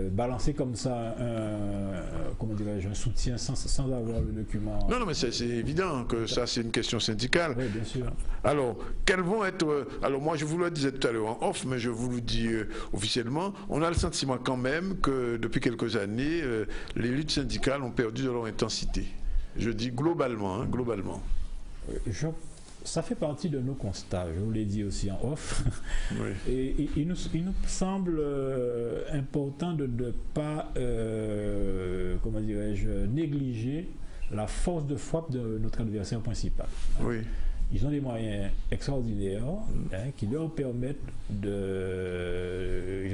balancer comme ça un soutien sans avoir le document... Non, mais c'est évident que ça, c'est une question syndicale. Oui, bien sûr. Alors, quels vont être... Alors, moi, je vous le disais tout à l'heure en off, mais je vous le dis officiellement, on a le sentiment quand même que depuis quelques années, les luttes syndicales ont perdu de leur intensité. Je dis globalement. Ça fait partie de nos constats, je vous l'ai dit aussi en off. Oui. Et il nous semble important de ne pas, négliger la force de frappe de notre adversaire principal. Oui. Ils ont des moyens extraordinaires qui leur permettent de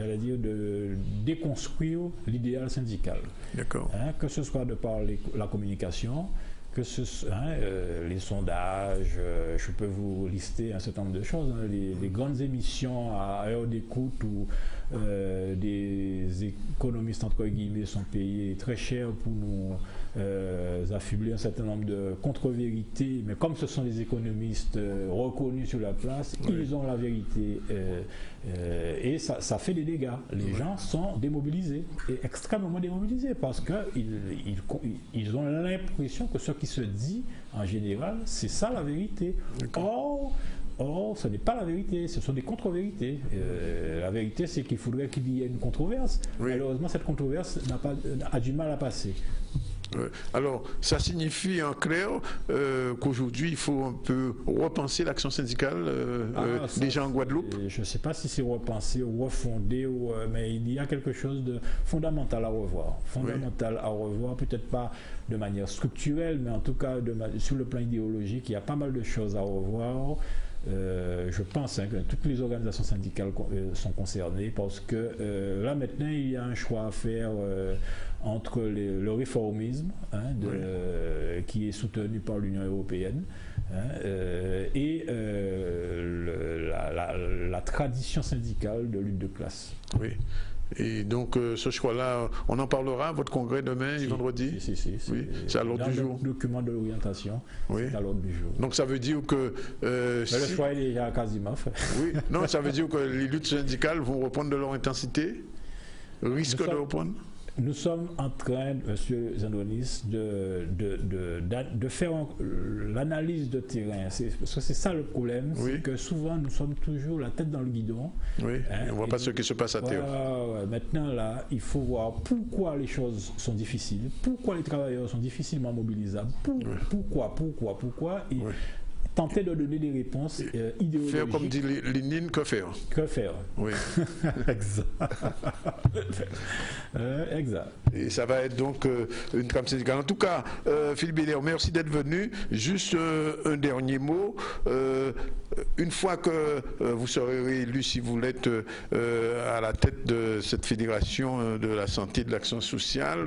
déconstruire l'idéal syndical. D'accord. Que ce soit de par la communication, que les sondages, je peux vous lister un certain nombre de choses, les grandes émissions à heure d'écoute où des économistes entre guillemets sont payés très cher pour nous affubler un certain nombre de contre-vérités, mais comme ce sont des économistes reconnus sur la place, ils ont la vérité et ça fait des dégâts. Les gens sont démobilisés, et extrêmement démobilisés, parce qu'ils ont l'impression que ce qui se dit en général, c'est ça la vérité. Or, Or, ce n'est pas la vérité, ce sont des contre-vérités. La vérité, c'est qu'il faudrait qu'il y ait une controverse. Oui. Malheureusement, cette controverse a du mal à passer. Alors, ça signifie en clair qu'aujourd'hui, il faut un peu repenser l'action syndicale déjà en Guadeloupe? Je ne sais pas si c'est repenser ou refonder, mais il y a quelque chose de fondamental à revoir. Fondamental à revoir, peut-être pas de manière structurelle, mais en tout cas sur le plan idéologique, il y a pas mal de choses à revoir. Je pense que toutes les organisations syndicales sont concernées parce que là maintenant il y a un choix à faire entre le réformisme qui est soutenu par l'Union européenne et la tradition syndicale de lutte de classe. Oui. Et donc ce choix-là, on en parlera à votre congrès demain, vendredi? Si. Oui, c'est à l'ordre du jour. Le document de l'orientation, c'est à l'ordre du jour. Donc ça veut dire que... le choix est déjà quasiment fait. Oui, non, ça veut dire que les luttes syndicales vont reprendre de leur intensité? Risquent de reprendre? Nous sommes en train, Monsieur Zandonis, de faire l'analyse de terrain. Parce que c'est ça le problème, c'est que souvent nous sommes toujours la tête dans le guidon. Oui, on ne voit pas ce qui se passe à terre. Maintenant, là, il faut voir pourquoi les choses sont difficiles, pourquoi les travailleurs sont difficilement mobilisables, pourquoi. Et tenter de donner des réponses idéologiques. Faire comme dit Lénine, que faire? Que faire? Oui. Exact. Exact. Et ça va être donc une trame syndicale. En tout cas, Philippe Bédère, merci d'être venu. Juste un dernier mot. Une fois que vous serez réélu, si vous l'êtes, à la tête de cette fédération de la santé et de l'action sociale,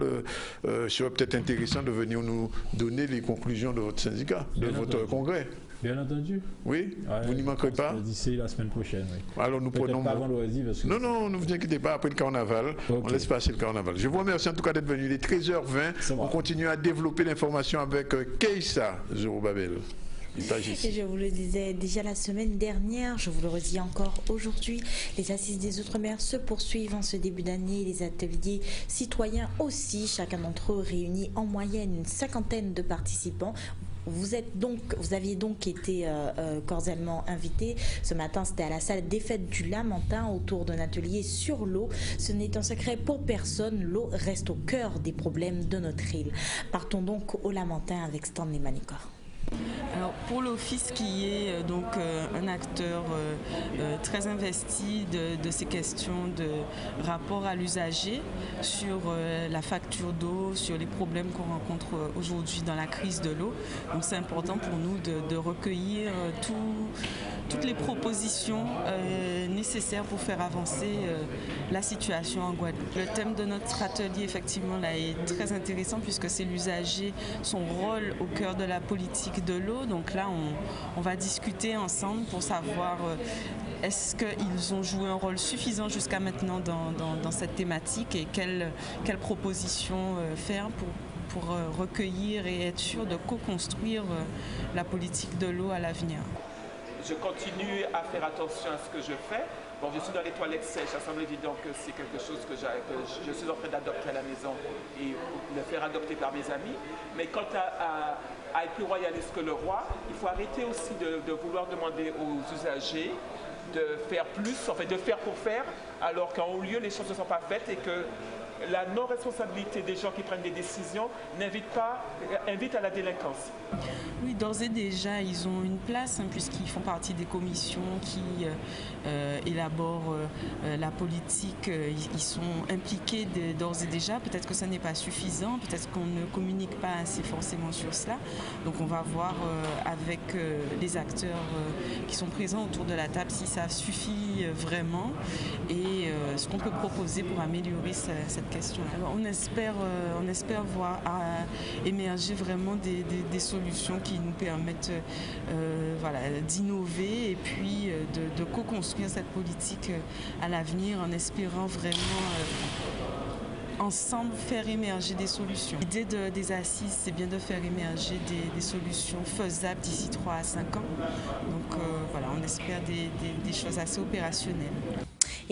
ce serait peut-être intéressant de venir nous donner les conclusions de votre syndicat, de votre congrès. Bien entendu. Oui, vous n'y manquerez pas. D'ici la semaine prochaine, oui. Alors nous prenons... pas vendredi parce que... Non, ne vous inquiétez pas, après le carnaval, on laisse passer le carnaval. Je vous remercie en tout cas d'être venu. Il est 13h20. On continue à développer l'information avec Keïssa Zorobabel. Et je vous le disais déjà la semaine dernière, je vous le redis encore aujourd'hui, les assises des Outre-mer se poursuivent en ce début d'année, les ateliers citoyens aussi, chacun d'entre eux réunit en moyenne une 50aine de participants. Vous aviez donc été cordialement invité. Ce matin, c'était à la salle des fêtes du Lamentin autour d'un atelier sur l'eau. Ce n'est un secret pour personne, l'eau reste au cœur des problèmes de notre île. Partons donc au Lamentin avec Stanley Manicor. Alors pour l'Office qui est donc un acteur très investi de ces questions de rapport à l'usager sur la facture d'eau, sur les problèmes qu'on rencontre aujourd'hui dans la crise de l'eau. Donc c'est important pour nous de recueillir toutes les propositions nécessaires pour faire avancer la situation en Guadeloupe. Le thème de notre atelier effectivement là est très intéressant puisque c'est l'usager, son rôle au cœur de la politique de l'eau. Donc là, on va discuter ensemble pour savoir est-ce qu'ils ont joué un rôle suffisant jusqu'à maintenant dans cette thématique et quelles propositions faire pour recueillir et être sûr de co-construire la politique de l'eau à l'avenir. Je continue à faire attention à ce que je fais. Bon, je suis dans les toilettes sèches, ça semble évident que c'est quelque chose que je suis en train d'adopter à la maison et le faire adopter par mes amis. Mais quant à être plus royaliste que le roi, il faut arrêter aussi de vouloir demander aux usagers de faire plus, en fait de faire pour faire, alors qu'en haut lieu les choses ne sont pas faites et que la non-responsabilité des gens qui prennent des décisions invite à la délinquance. Oui, d'ores et déjà, ils ont une place puisqu'ils font partie des commissions qui élaborent la politique. Ils sont impliqués d'ores et déjà. Peut-être que ça n'est pas suffisant, peut-être qu'on ne communique pas assez forcément sur cela. Donc on va voir avec les acteurs qui sont présents autour de la table si ça suffit vraiment et ce qu'on peut proposer pour améliorer cette question. Alors, on espère voir émerger vraiment des solutions qui nous permettent d'innover et puis de co-construire cette politique à l'avenir en espérant vraiment ensemble faire émerger des solutions. L'idée des assises, c'est bien de faire émerger des solutions faisables d'ici 3 à 5 ans. Donc on espère des choses assez opérationnelles.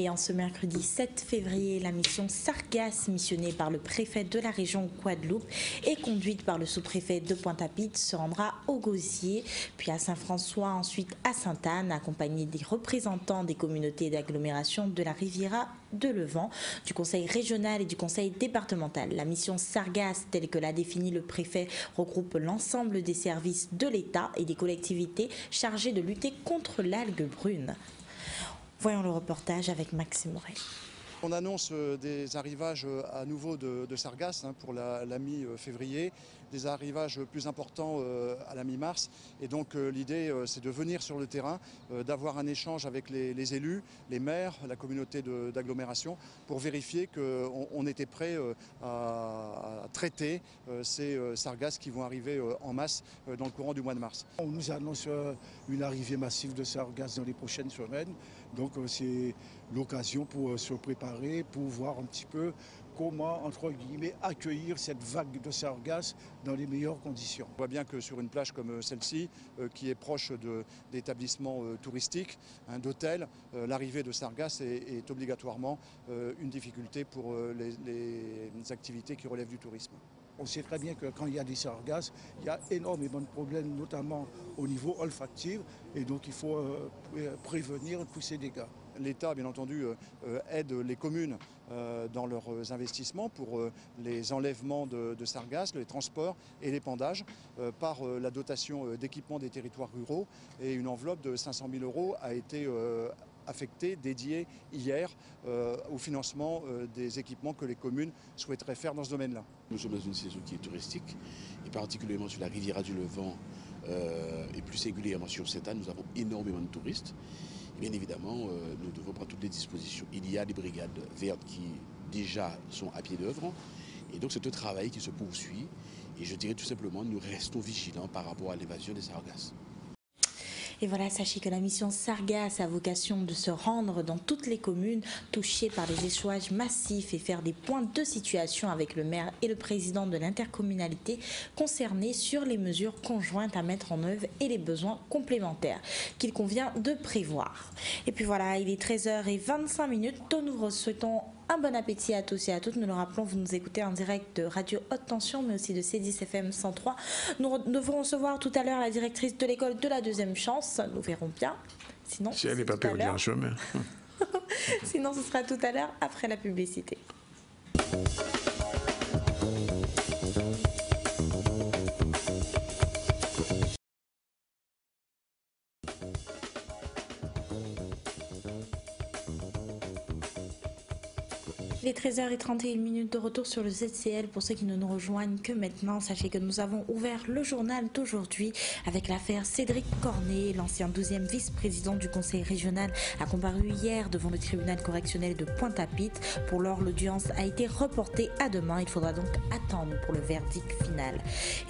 Et en ce mercredi 7 février, la mission Sargasses, missionnée par le préfet de la région Guadeloupe et conduite par le sous-préfet de Pointe-à-Pitre, se rendra au Gosier, puis à Saint-François, ensuite à Sainte-Anne, accompagnée des représentants des communautés d'agglomération de la Riviera de Levant, du conseil régional et du conseil départemental. La mission Sargasses, telle que l'a définie le préfet, regroupe l'ensemble des services de l'État et des collectivités chargées de lutter contre l'algue brune. Voyons le reportage avec Maxime Morel. On annonce des arrivages à nouveau de sargasses pour la mi-février, des arrivages plus importants à la mi-mars. Et donc l'idée, c'est de venir sur le terrain, d'avoir un échange avec les élus, les maires, la communauté d'agglomération, pour vérifier qu'on était prêt à traiter ces sargasses qui vont arriver en masse dans le courant du mois de mars. On nous annonce une arrivée massive de sargasses dans les prochaines semaines. Donc c'est l'occasion pour se préparer, pour voir un petit peu comment, entre guillemets, accueillir cette vague de sargasses dans les meilleures conditions. On voit bien que sur une plage comme celle-ci, qui est proche d'établissements touristiques, d'hôtels, l'arrivée de sargasses est obligatoirement une difficulté pour les activités qui relèvent du tourisme. On sait très bien que quand il y a des sargasses, il y a énormément de problèmes, notamment au niveau olfactif, et donc il faut prévenir tous ces dégâts. L'État, bien entendu, aide les communes dans leurs investissements pour les enlèvements de sargasses, les transports et l'épandage par la dotation d'équipement des territoires ruraux. Et une enveloppe de 500 000 € a été affectée, dédiée hier au financement des équipements que les communes souhaiteraient faire dans ce domaine-là. Nous sommes dans une saison qui est touristique, et particulièrement sur la Riviera du Levant et plus singulièrement sur Sainte-Anne, nous avons énormément de touristes. Et bien évidemment, nous devons prendre toutes les dispositions. Il y a des brigades vertes qui déjà sont à pied d'œuvre, et donc c'est un travail qui se poursuit. Et je dirais tout simplement, nous restons vigilants par rapport à l'évasion des sargasses. Et voilà, sachez que la mission Sargasses a vocation de se rendre dans toutes les communes touchées par les échouages massifs et faire des points de situation avec le maire et le président de l'intercommunalité concernés sur les mesures conjointes à mettre en œuvre et les besoins complémentaires qu'il convient de prévoir. Et puis voilà, il est 13h25. Nous vous souhaitons un bon appétit à tous et à toutes. Nous le rappelons, vous nous écoutez en direct de Radio Haute Tension, mais aussi de C10 FM 103. Nous devons recevoir tout à l'heure la directrice de l'école de la deuxième chance. Nous verrons bien. Sinon, si elle n'est pas perdue en chemin. Sinon, ce sera tout à l'heure après la publicité. Il est 13h31 de retour sur le ZCL. Pour ceux qui ne nous rejoignent que maintenant, sachez que nous avons ouvert le journal d'aujourd'hui avec l'affaire Cédric Cornet. L'ancien 12e vice-président du conseil régional a comparu hier devant le tribunal correctionnel de Pointe-à-Pitre. Pour l'heure, l'audience a été reportée à demain. Il faudra donc attendre pour le verdict final.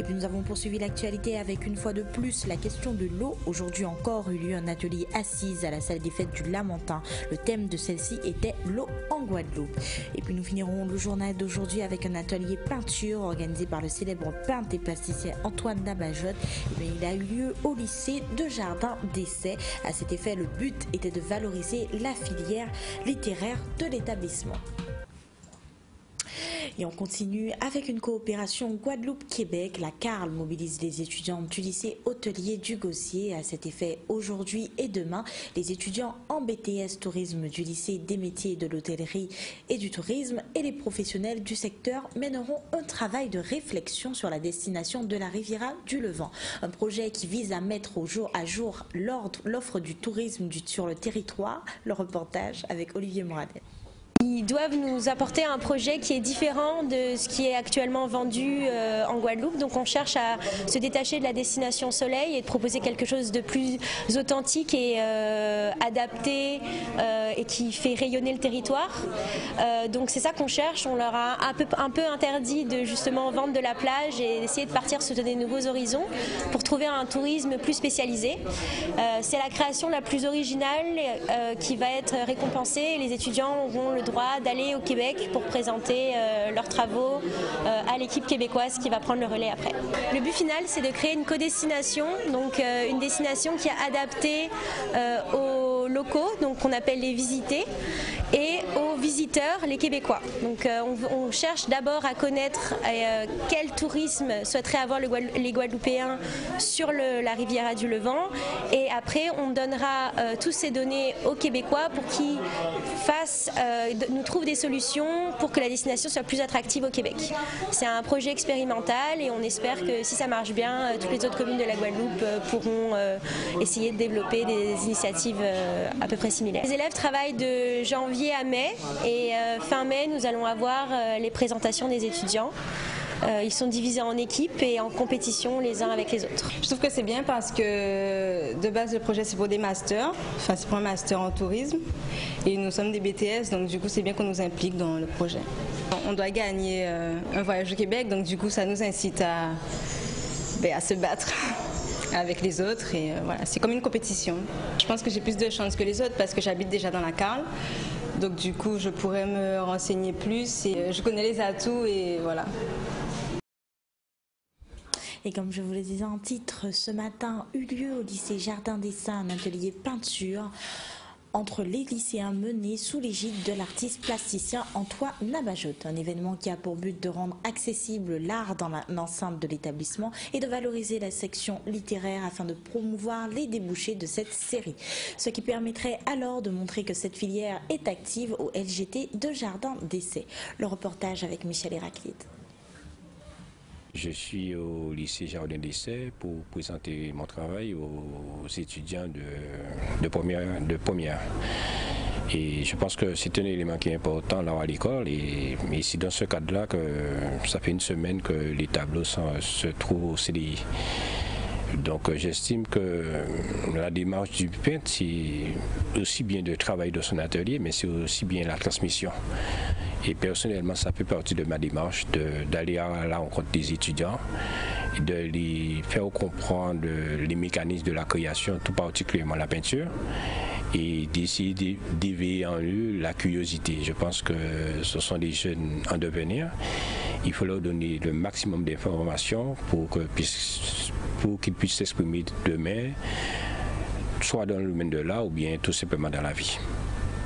Et puis nous avons poursuivi l'actualité avec une fois de plus la question de l'eau. Aujourd'hui encore eut lieu un atelier assise à la salle des fêtes du Lamentin. Le thème de celle-ci était l'eau en Guadeloupe. Et puis nous finirons le journal d'aujourd'hui avec un atelier peinture organisé par le célèbre peintre et plasticien Antoine Dabajotte. Il a eu lieu au lycée de Jardin d'Essai. À cet effet, le but était de valoriser la filière littéraire de l'établissement. Et on continue avec une coopération Guadeloupe-Québec. La CARL mobilise les étudiants du lycée hôtelier du Gosier. À cet effet, aujourd'hui et demain, les étudiants en BTS tourisme du lycée des métiers de l'hôtellerie et du tourisme et les professionnels du secteur mèneront un travail de réflexion sur la destination de la Riviera du Levant. Un projet qui vise à mettre à jour l'offre du tourisme sur le territoire. Le reportage avec Olivier Moradel. Ils doivent nous apporter un projet qui est différent de ce qui est actuellement vendu en Guadeloupe. Donc on cherche à se détacher de la destination soleil et de proposer quelque chose de plus authentique et adapté et qui fait rayonner le territoire. Donc c'est ça qu'on cherche. On leur a un peu interdit de justement vendre de la plage et d'essayer de partir sur des nouveaux horizons pour trouver un tourisme plus spécialisé. C'est la création la plus originale qui va être récompensée. Les étudiants auront le droit d'aller au Québec pour présenter leurs travaux à l'équipe québécoise qui va prendre le relais après. Le but final, c'est de créer une codestination, donc une destination qui est adaptée aux locaux, donc qu'on appelle les visités, et aux visiteurs, les Québécois. Donc on cherche d'abord à connaître quel tourisme souhaiteraient avoir les Guadeloupéens sur la Riviera du Levant, et après on donnera toutes ces données aux Québécois pour qu'ils nous trouvent des solutions pour que la destination soit plus attractive au Québec. C'est un projet expérimental et on espère que si ça marche bien, toutes les autres communes de la Guadeloupe pourront essayer de développer des initiatives à peu près similaires. Les élèves travaillent de janvier à mai et fin mai nous allons avoir les présentations des étudiants. Ils sont divisés en équipes et en compétition les uns avec les autres. Je trouve que c'est bien parce que de base le projet c'est pour des masters, enfin c'est pour un master en tourisme et nous sommes des BTS, donc du coup c'est bien qu'on nous implique dans le projet. On doit gagner un voyage au Québec, donc du coup ça nous incite à se battre avec les autres et voilà, c'est comme une compétition. Je pense que j'ai plus de chances que les autres parce que j'habite déjà dans la Carle, donc du coup je pourrais me renseigner plus et je connais les atouts et voilà. Et comme je vous le disais en titre, ce matin eut lieu au lycée Jardin d'Essai un atelier peinture entre les lycéens menés sous l'égide de l'artiste plasticien Antoine Nabajot. Un événement qui a pour but de rendre accessible l'art dans l'enceinte de l'établissement et de valoriser la section littéraire afin de promouvoir les débouchés de cette série. Ce qui permettrait alors de montrer que cette filière est active au LGT de Jardin d'Essai. Le reportage avec Michel Héraclide. Je suis au lycée Jardin d'Essai pour présenter mon travail aux étudiants de première. Et je pense que c'est un élément qui est important là à l'école. Et c'est dans ce cadre-là que ça fait une semaine que les tableaux se trouvent au CDI. Donc j'estime que la démarche du peintre, c'est aussi bien de travailler dans son atelier, mais c'est aussi bien la transmission. Et personnellement, ça fait partie de ma démarche d'aller à la rencontre des étudiants, de les faire comprendre les mécanismes de la création, tout particulièrement la peinture, et d'essayer d'éveiller en eux la curiosité. Je pense que ce sont des jeunes en devenir. Il faut leur donner le maximum d'informations pour qu'ils puissent s'exprimer demain, soit dans le domaine de l'art ou bien tout simplement dans la vie.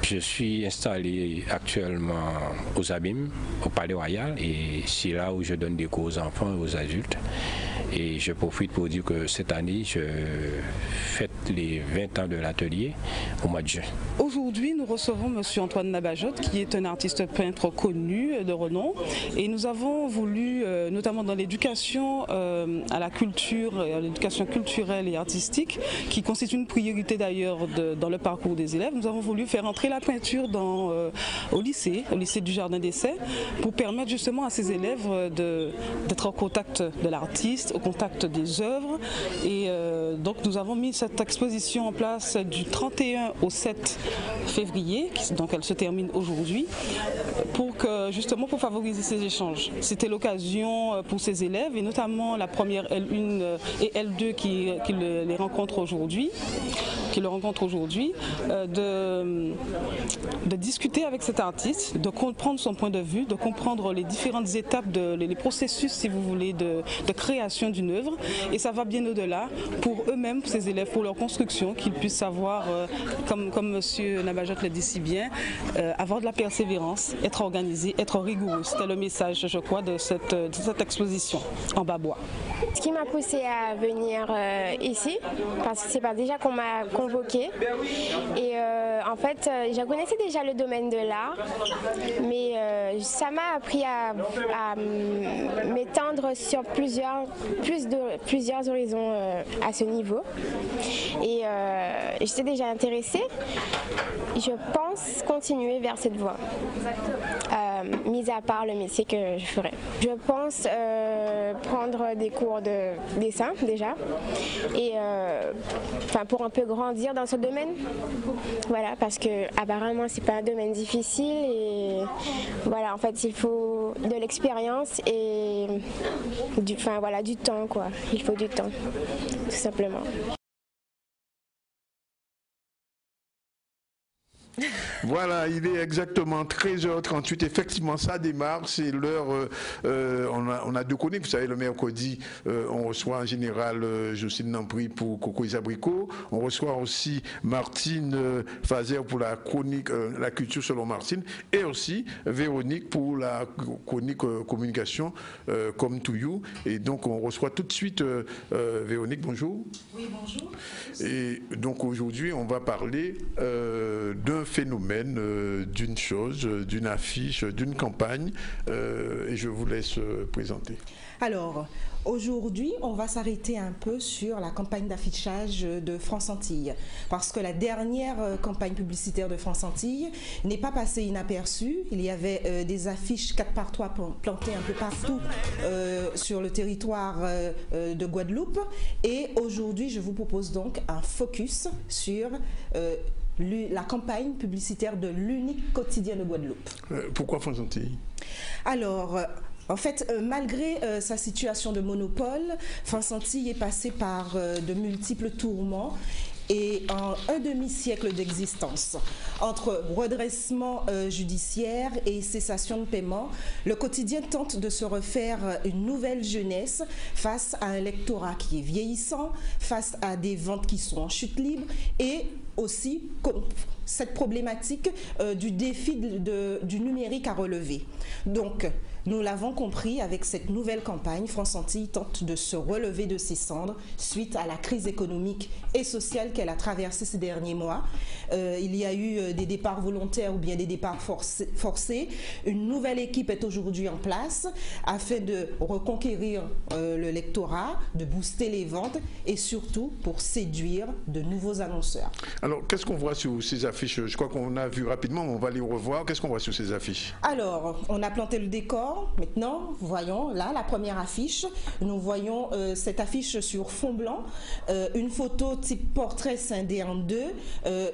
Je suis installé actuellement aux Abîmes, au Palais Royal, et c'est là où je donne des cours aux enfants et aux adultes. Et je profite pour dire que cette année, je fête les 20 ans de l'atelier au mois de juin. Aujourd'hui, nous recevons M. Antoine Nabajot, qui est un artiste peintre connu de renom. Et nous avons voulu, notamment dans l'éducation à la culture, à l'éducation culturelle et artistique, qui constitue une priorité d'ailleurs dans le parcours des élèves, nous avons voulu faire entrer la peinture au lycée du Jardin d'Essai, pour permettre justement à ces élèves d'être au contact de l'artiste, au contact des œuvres. Et donc nous avons mis cette exposition en place du 31 au 7 février, donc elle se termine aujourd'hui, pour favoriser ces échanges. C'était l'occasion pour ces élèves, et notamment la première L1 et L2 qui les rencontrent aujourd'hui, de discuter avec cet artiste, de comprendre son point de vue, de comprendre les différentes étapes, les processus, si vous voulez, de création d'une œuvre. Et ça va bien au-delà pour eux-mêmes, pour ces élèves, pour leur construction, qu'ils puissent savoir, comme M. Nabajot le dit si bien, avoir de la persévérance, être organisé, être rigoureux. C'était le message, je crois, de cette exposition en bas bois. Ce qui m'a poussé à venir ici, parce que c'est pas déjà qu'on m'a convoqué, et en fait je connaissais déjà le domaine de l'art, mais ça m'a appris à m'étendre sur plusieurs horizons à ce niveau, et j'étais déjà intéressée. Je pense continuer vers cette voie, mis à part le métier que je ferai. Je pense prendre des cours de dessin déjà, et pour un peu grandir dans ce domaine, voilà, parce que apparemment c'est pas un domaine difficile, et voilà, en fait il faut de l'expérience et du temps, quoi. Il faut du temps, tout simplement. Voilà, il est exactement 13h38. Effectivement, ça démarre. C'est l'heure. On a deux chroniques. Vous savez, le mercredi, on reçoit en général Jocelyne Nampry pour Coco et Abricots. On reçoit aussi Martine Fazer pour la chronique La culture selon Martine. Et aussi Véronique pour la chronique communication comme to you. Et donc, on reçoit tout de suite Véronique. Bonjour. Oui, bonjour. Et donc, aujourd'hui, on va parler d'un phénomène, d'une chose, d'une affiche, d'une campagne, et je vous laisse présenter. Alors, aujourd'hui, on va s'arrêter un peu sur la campagne d'affichage de France Antilles, parce que la dernière campagne publicitaire de France Antilles n'est pas passée inaperçue. Il y avait des affiches 4x3 plantées un peu partout sur le territoire de Guadeloupe, et aujourd'hui, je vous propose donc un focus sur la campagne publicitaire de l'unique quotidien de Guadeloupe. Pourquoi France Antilles? Alors, en fait, malgré sa situation de monopole, France Antilles est passée par de multiples tourments et en un demi-siècle d'existence. Entre redressement judiciaire et cessation de paiement, le quotidien tente de se refaire une nouvelle jeunesse face à un lectorat qui est vieillissant, face à des ventes qui sont en chute libre et aussi cette problématique du défi du numérique à relever. Donc, nous l'avons compris, avec cette nouvelle campagne, France Antilles tente de se relever de ses cendres suite à la crise économique et sociale qu'elle a traversée ces derniers mois. Il y a eu des départs volontaires ou bien des départs forcés. Une nouvelle équipe est aujourd'hui en place afin de reconquérir le lectorat, de booster les ventes et surtout pour séduire de nouveaux annonceurs. Alors, qu'est-ce qu'on voit sur ces affiches? Je crois qu'on a vu rapidement, mais on va les revoir. Qu'est-ce qu'on voit sur ces affiches? Alors, on a planté le décor. Maintenant, voyons là la première affiche. Nous voyons cette affiche sur fond blanc, une photo type portrait scindé en deux.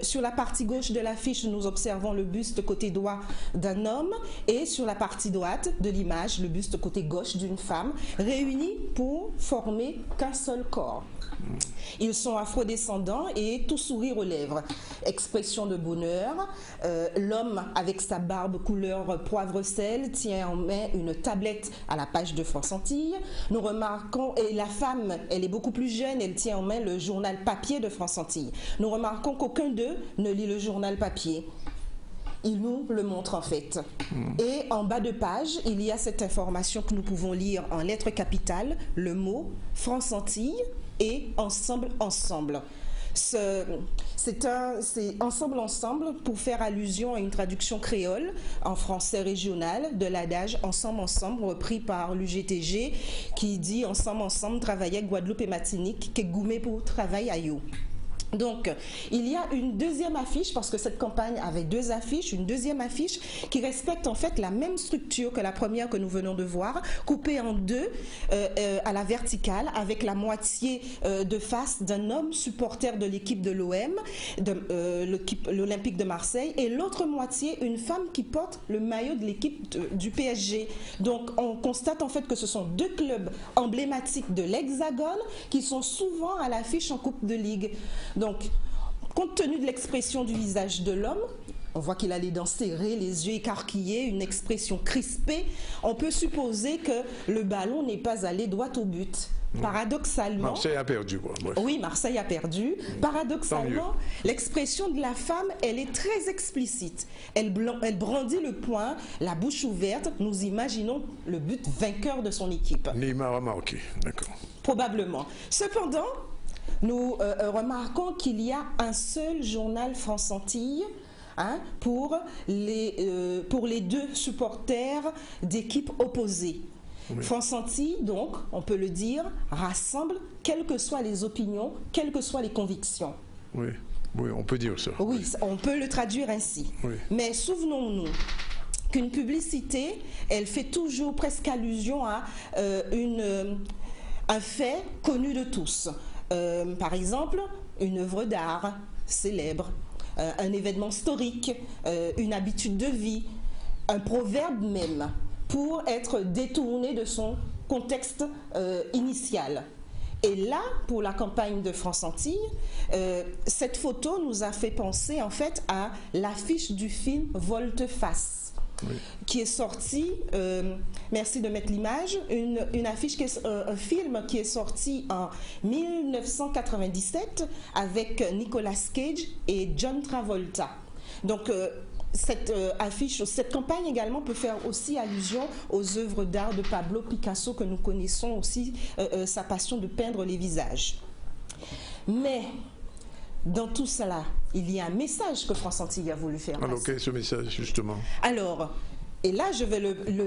Sur la partie gauche de l'affiche, nous observons le buste côté droit d'un homme et sur la partie droite de l'image, le buste côté gauche d'une femme, réunis pour former qu'un seul corps. Ils sont afrodescendants et tout sourire aux lèvres. Expression de bonheur. L'homme avec sa barbe couleur poivre-sel tient en main une tablette à la page de France Antilles. Nous remarquons, et la femme, elle est beaucoup plus jeune, elle tient en main le journal papier de France Antilles. Nous remarquons qu'aucun d'eux ne lit le journal papier. Il nous le montre en fait. Et en bas de page, il y a cette information que nous pouvons lire en lettres capitales, le mot France Antilles et ensemble, ensemble. C'est ensemble pour faire allusion à une traduction créole en français régional de l'adage ensemble ensemble repris par l'UGTG qui dit ensemble ensemble travailler Guadeloupe et Martinique que goumé pour travail à yo. Donc, il y a une deuxième affiche, parce que cette campagne avait deux affiches, une deuxième affiche qui respecte en fait la même structure que la première que nous venons de voir, coupée en deux à la verticale, avec la moitié de face d'un homme supporter de l'équipe de l'OM, l'Olympique de Marseille, et l'autre moitié, une femme qui porte le maillot de l'équipe du PSG. Donc, on constate en fait que ce sont deux clubs emblématiques de l'Hexagone qui sont souvent à l'affiche en Coupe de Ligue. Donc, compte tenu de l'expression du visage de l'homme, on voit qu'il a les dents serrées, les yeux écarquillés, une expression crispée, on peut supposer que le ballon n'est pas allé droit au but. Paradoxalement... Marseille a perdu, quoi. Bref. Oui, Marseille a perdu. Paradoxalement, l'expression de la femme, elle est très explicite. Elle brandit le poing, la bouche ouverte. Nous imaginons le but vainqueur de son équipe. Neymar a marqué, d'accord. Probablement. Cependant, nous remarquons qu'il y a un seul journal France Antilles pour les deux supporters d'équipes opposées. Oui. France Antilles, donc, on peut le dire, rassemble quelles que soient les opinions, quelles que soient les convictions. Oui, oui, on peut dire ça. Oui, on peut le traduire ainsi. Oui. Mais souvenons-nous qu'une publicité, elle fait toujours presque allusion à un fait connu de tous. Par exemple, une œuvre d'art célèbre, un événement historique, une habitude de vie, un proverbe même, pour être détourné de son contexte initial. Et là, pour la campagne de France Antilles, cette photo nous a fait penser en fait à l'affiche du film Volte-face, qui est sorti, merci de mettre l'image, une affiche, un film qui est sorti en 1997 avec Nicolas Cage et John Travolta. Donc, cette affiche, cette campagne également peut faire aussi allusion aux œuvres d'art de Pablo Picasso, que nous connaissons aussi, sa passion de peindre les visages. Mais dans tout cela, il y a un message que France Antilles a voulu faire passer. Alors quel est ce message justement? Alors, et là je vais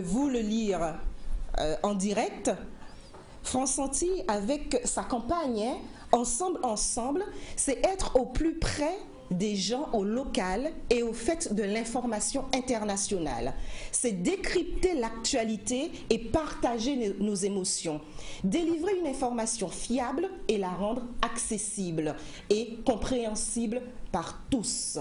vous le lire en direct. France Antilles, avec sa campagne, Ensemble, c'est être au plus près des gens au local et au fait de l'information internationale. C'est décrypter l'actualité et partager nos émotions. Délivrer une information fiable et la rendre accessible et compréhensible par tous.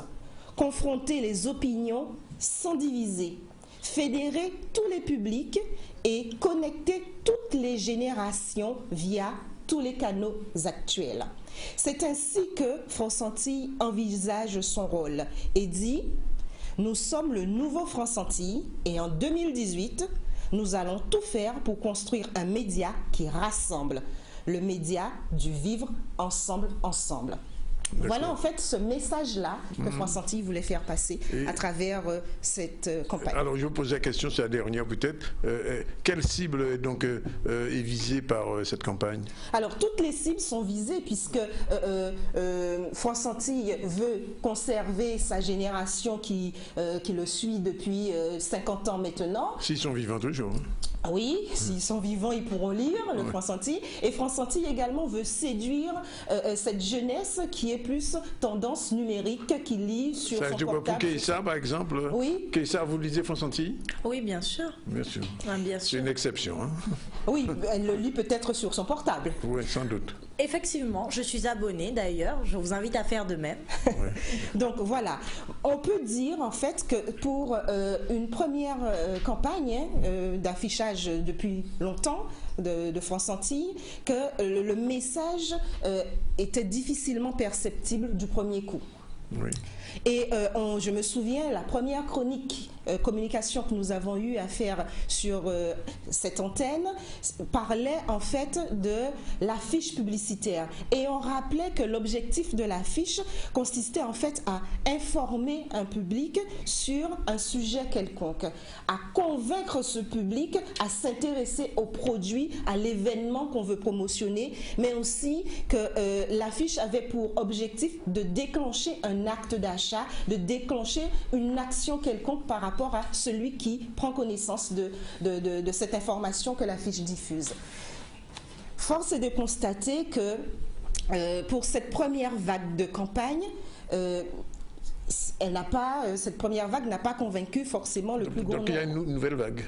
Confronter les opinions sans diviser. Fédérer tous les publics et connecter toutes les générations via tous les canaux actuels. C'est ainsi que France Antilles envisage son rôle et dit « Nous sommes le nouveau France Antilles et en 2018, nous allons tout faire pour construire un média qui rassemble, le média du vivre ensemble. » Voilà en fait ce message-là que France Antilles voulait faire passer à travers cette campagne. Alors je vous pose la question, c'est la dernière peut-être. Quelle cible donc, est visée par cette campagne? Alors toutes les cibles sont visées puisque France Antilles veut conserver sa génération qui le suit depuis 50 ans maintenant. S'ils sont vivants toujours. Oui, s'ils sont vivants, ils pourront lire le France Antilles. Et France Antilles également veut séduire cette jeunesse qui est plus tendance numérique, qui lit sur son portable. Pour Keïssa, par exemple. Oui. Keïssa, vous lisez France Antilles? Oui, bien sûr. Bien sûr. Bien sûr. C'est une exception. Hein? Oui, elle le lit peut-être sur son portable. Oui, sans doute. Effectivement, je suis abonnée d'ailleurs. Je vous invite à faire de même. Ouais. Donc voilà, on peut dire en fait que pour une première campagne d'affichage depuis longtemps de France Antilles, que le message était difficilement perceptible du premier coup. Oui. Et je me souviens, la première chronique communication que nous avons eu à faire sur cette antenne parlait en fait de l'affiche publicitaire. Et on rappelait que l'objectif de l'affiche consistait en fait à informer un public sur un sujet quelconque, à convaincre ce public à s'intéresser au produit, à l'événement qu'on veut promotionner, mais aussi que l'affiche avait pour objectif de déclencher un acte d'achat, de déclencher une action quelconque par rapport à celui qui prend connaissance de cette information que l'affiche diffuse. Force est de constater que pour cette première vague de campagne, cette première vague n'a pas convaincu forcément le plus grand nombre. Donc il y a une nouvelle vague.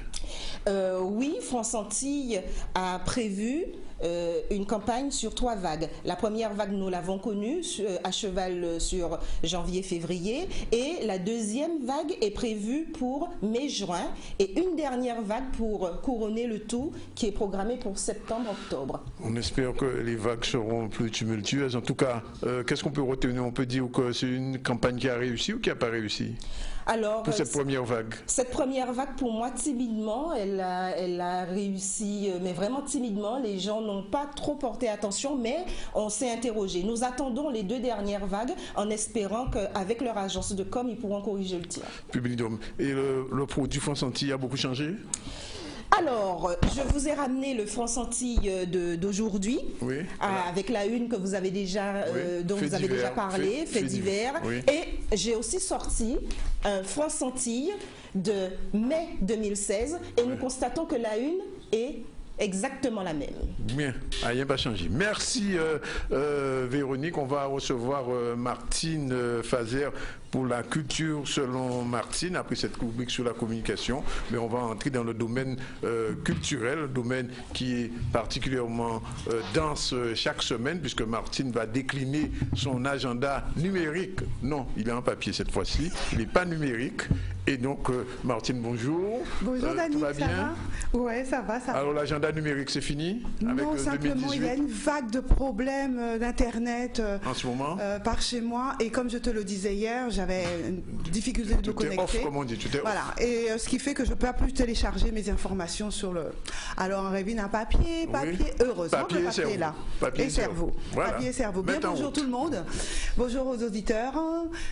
Oui, France Antilles a prévu une campagne sur 3 vagues. La première vague, nous l'avons connue à cheval sur janvier-février, et la deuxième vague est prévue pour mai-juin, et une dernière vague pour couronner le tout qui est programmée pour septembre-octobre. On espère que les vagues seront plus tumultueuses. En tout cas, qu'est-ce qu'on peut retenir? On peut dire que c'est une campagne qui a réussi ou qui n'a pas réussi? Alors, pour cette première vague? Cette première vague, pour moi, timidement, elle a réussi, mais vraiment timidement. Les gens n'ont pas trop porté attention, mais on s'est interrogé. Nous attendons les 2 dernières vagues en espérant qu'avec leur agence de com, ils pourront corriger le tir. Publidome. Et le produit France Antilles a beaucoup changé? Alors, je vous ai ramené le France Antilles d'aujourd'hui, oui, avec la une que vous avez déjà, dont vous avez déjà parlé, fait divers. Oui. Et j'ai aussi sorti un France Antilles de mai 2016, et nous constatons que la une est exactement la même. Bien, rien pas changé. Merci Véronique. On va recevoir Martine Fazer pour la culture selon Martine, après cette rubrique sur la communication, mais on va entrer dans le domaine culturel, un domaine qui est particulièrement dense chaque semaine, puisque Martine va décliner son agenda numérique. Non, il est en papier cette fois-ci, il n'est pas numérique. Et donc, Martine, bonjour. Bonjour Dani, tout va bien? Ça va? Ouais, ça va, ça va. Alors, l'agenda numérique, c'est fini? Avec, non, simplement, 2018. il y a une vague de problèmes d'Internet en ce moment par chez moi. Et comme je te le disais hier, j'avais une difficulté de me connecter. Off, comme on dit, tu t'es off. Voilà. Et ce qui fait que je ne peux plus télécharger mes informations sur le... Alors, on revient un papier, oui. Heureusement papier que le papier est là. Papier et cerveau. Voilà. Papier et cerveau. Bien, bonjour tout le monde. Bonjour aux auditeurs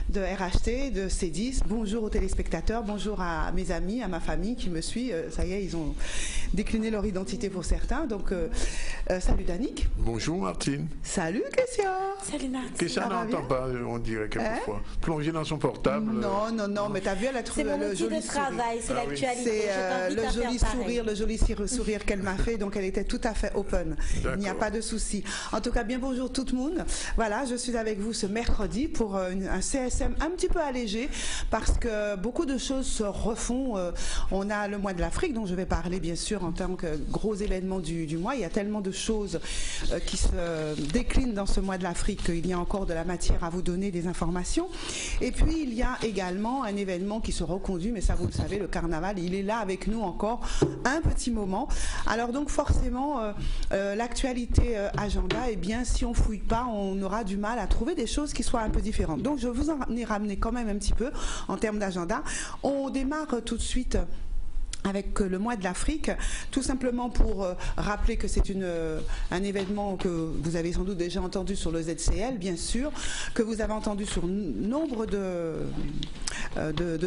de RHT, de C10. Bonjour aux téléspectateurs. Bonjour à mes amis, à ma famille qui me suit. Ça y est, ils ont décliné leur identité pour certains. Donc, salut Danick. Bonjour Martine. Salut Christian. Salut Martine. Christian n'entend pas, on dirait quelquefois. Plongé dans son portable. Non, mais t'as vu, elle a trouvé le joli travail, c'est l'actualité. C'est le joli sourire qu'elle m'a fait, donc elle était tout à fait open. Il n'y a pas de souci. En tout cas, bien bonjour tout le monde. Voilà, je suis avec vous ce mercredi pour un CSM un petit peu allégé parce que beaucoup de choses se refont. On a le mois de l'Afrique dont je vais parler bien sûr en tant que gros événement du mois. Il y a tellement de choses qui se déclinent dans ce mois de l'Afrique qu'il y a encore de la matière à vous donner des informations. Et puis il y a également un événement qui se reconduit, mais ça vous le savez, le carnaval, il est là avec nous encore un petit moment. Alors donc forcément l'actualité agenda, eh bien si on fouille pas, on aura du mal à trouver des choses qui soient un peu différentes. Donc je vous en ai ramené quand même un petit peu en termes d'agenda. On démarre tout de suite avec le mois de l'Afrique, tout simplement pour rappeler que c'est un événement que vous avez sans doute déjà entendu sur le ZCL, bien sûr, que vous avez entendu sur nombre de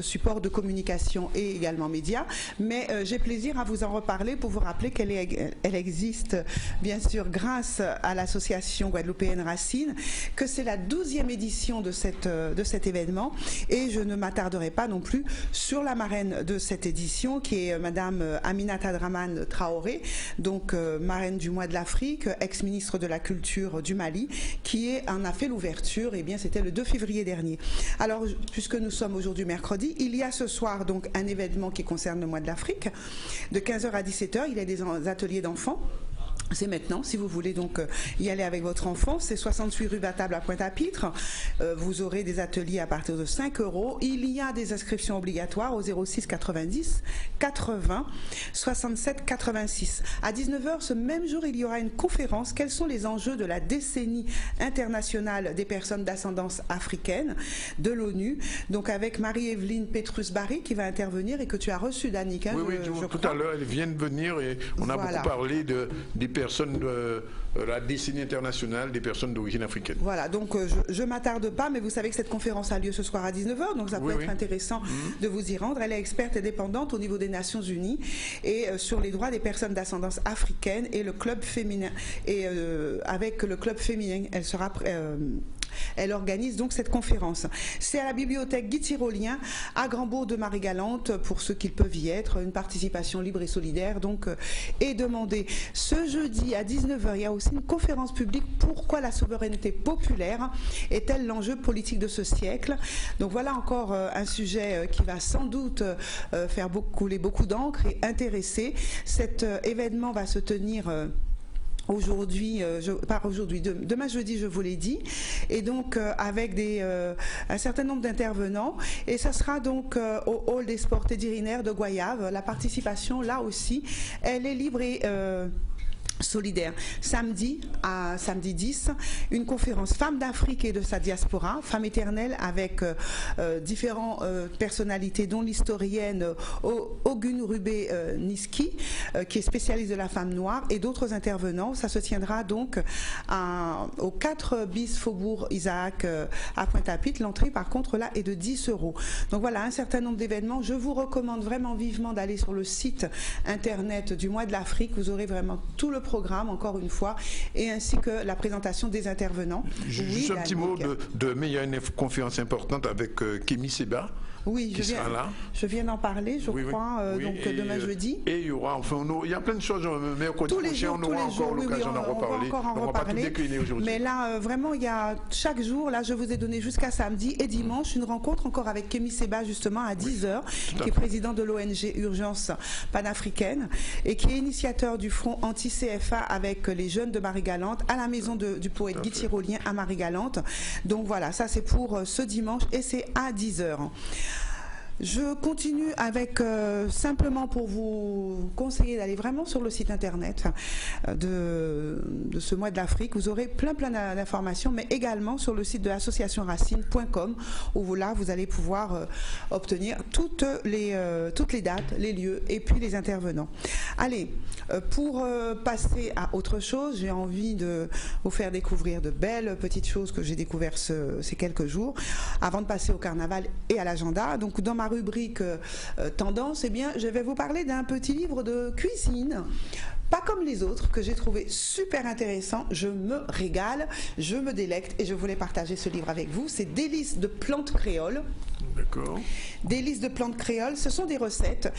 supports de communication et également médias, mais j'ai plaisir à vous en reparler pour vous rappeler qu'elle existe, bien sûr, grâce à l'association guadeloupéenne Racine, que c'est la 12e édition de cet événement, et je ne m'attarderai pas non plus sur la marraine de cette édition, qui est Madame Aminata Dramane Traoré, donc marraine du mois de l'Afrique, ex-ministre de la Culture du Mali, qui en a fait l'ouverture, et bien c'était le 2 février dernier. Alors, puisque nous sommes aujourd'hui mercredi, il y a ce soir donc un événement qui concerne le mois de l'Afrique, de 15h à 17h, il y a des ateliers d'enfants. C'est maintenant, si vous voulez donc y aller avec votre enfant, c'est 68 rue Batable à Pointe-à-Pitre. Vous aurez des ateliers à partir de 5 €. Il y a des inscriptions obligatoires au 06 90 80 67 86. À 19h, ce même jour, il y aura une conférence. Quels sont les enjeux de la décennie internationale des personnes d'ascendance africaine de l'ONU? Donc avec Marie-Evelyne Petrus-Barry qui va intervenir et que tu as reçu, Danick. Oui, tout à l'heure, elle vient de venir et on a beaucoup parlé des personnes de la décennie internationale des personnes d'origine africaine. Voilà, donc je ne m'attarde pas, mais vous savez que cette conférence a lieu ce soir à 19h, donc ça peut être intéressant de vous y rendre. Elle est experte et dépendante au niveau des Nations Unies et sur les droits des personnes d'ascendance africaine et le club féminin. Et avec le club féminin, elle sera... Elle organise donc cette conférence. C'est à la bibliothèque Guy Tyrolien à Grand-Bourg de Marie-Galante, pour ceux qui peuvent y être. Une participation libre et solidaire donc est demandée. Ce jeudi à 19h, il y a aussi une conférence publique. Pourquoi la souveraineté populaire est-elle l'enjeu politique de ce siècle? Donc voilà encore un sujet qui va sans doute faire couler beaucoup d'encre et intéresser. Cet événement va se tenir... demain jeudi, je vous l'ai dit, et donc avec un certain nombre d'intervenants, et ça sera donc au hall des sports Teddy-Riner de Goyave. La participation, là aussi, elle est libre et solidaire. Samedi 10, une conférence Femmes d'Afrique et de sa diaspora, Femmes éternelles, avec différentes personnalités, dont l'historienne Ogun Rubé Niski, qui est spécialiste de la femme noire, et d'autres intervenants. Ça se tiendra donc au 4 bis Faubourg Isaac à Pointe-à-Pitre. L'entrée, par contre, là, est de 10 €. Donc voilà, un certain nombre d'événements. Je vous recommande vraiment vivement d'aller sur le site internet du mois de l'Afrique. Vous aurez vraiment tout le programme, encore une fois, et ainsi que la présentation des intervenants. Juste un petit mot mais il y a une conférence importante avec Kémy Seba. Oui, je viens d'en parler, je crois, donc demain jeudi. Et il y aura, enfin, il y a plein de choses, mercredi prochain, on aura encore l'occasion d'en reparler. On va pas tout décliner aujourd'hui. Mais là, vraiment, il y a chaque jour, là, je vous ai donné jusqu'à samedi et dimanche, une rencontre encore avec Kémy Seba, justement, à 10h, qui est président de l'ONG Urgence panafricaine et qui est initiateur du front anti-CFA avec les jeunes de Marie-Galante à la maison du poète Guy Tyrolien à Marie-Galante. Donc voilà, ça c'est pour ce dimanche et c'est à 10h. Je continue avec simplement pour vous conseiller d'aller vraiment sur le site internet de ce mois de l'Afrique. Vous aurez plein d'informations, mais également sur le site de l'associationracine.com où là vous allez pouvoir obtenir toutes les dates, les lieux et puis les intervenants. Allez, pour passer à autre chose, j'ai envie de vous faire découvrir de belles petites choses que j'ai découvertes ces quelques jours avant de passer au carnaval et à l'agenda. Donc dans ma rubrique tendance, eh bien, je vais vous parler d'un petit livre de cuisine, pas comme les autres, que j'ai trouvé super intéressant. Je me régale, je me délecte et je voulais partager ce livre avec vous. C'est Délices de plantes créoles. D'accord. Délices de plantes créoles, ce sont des recettes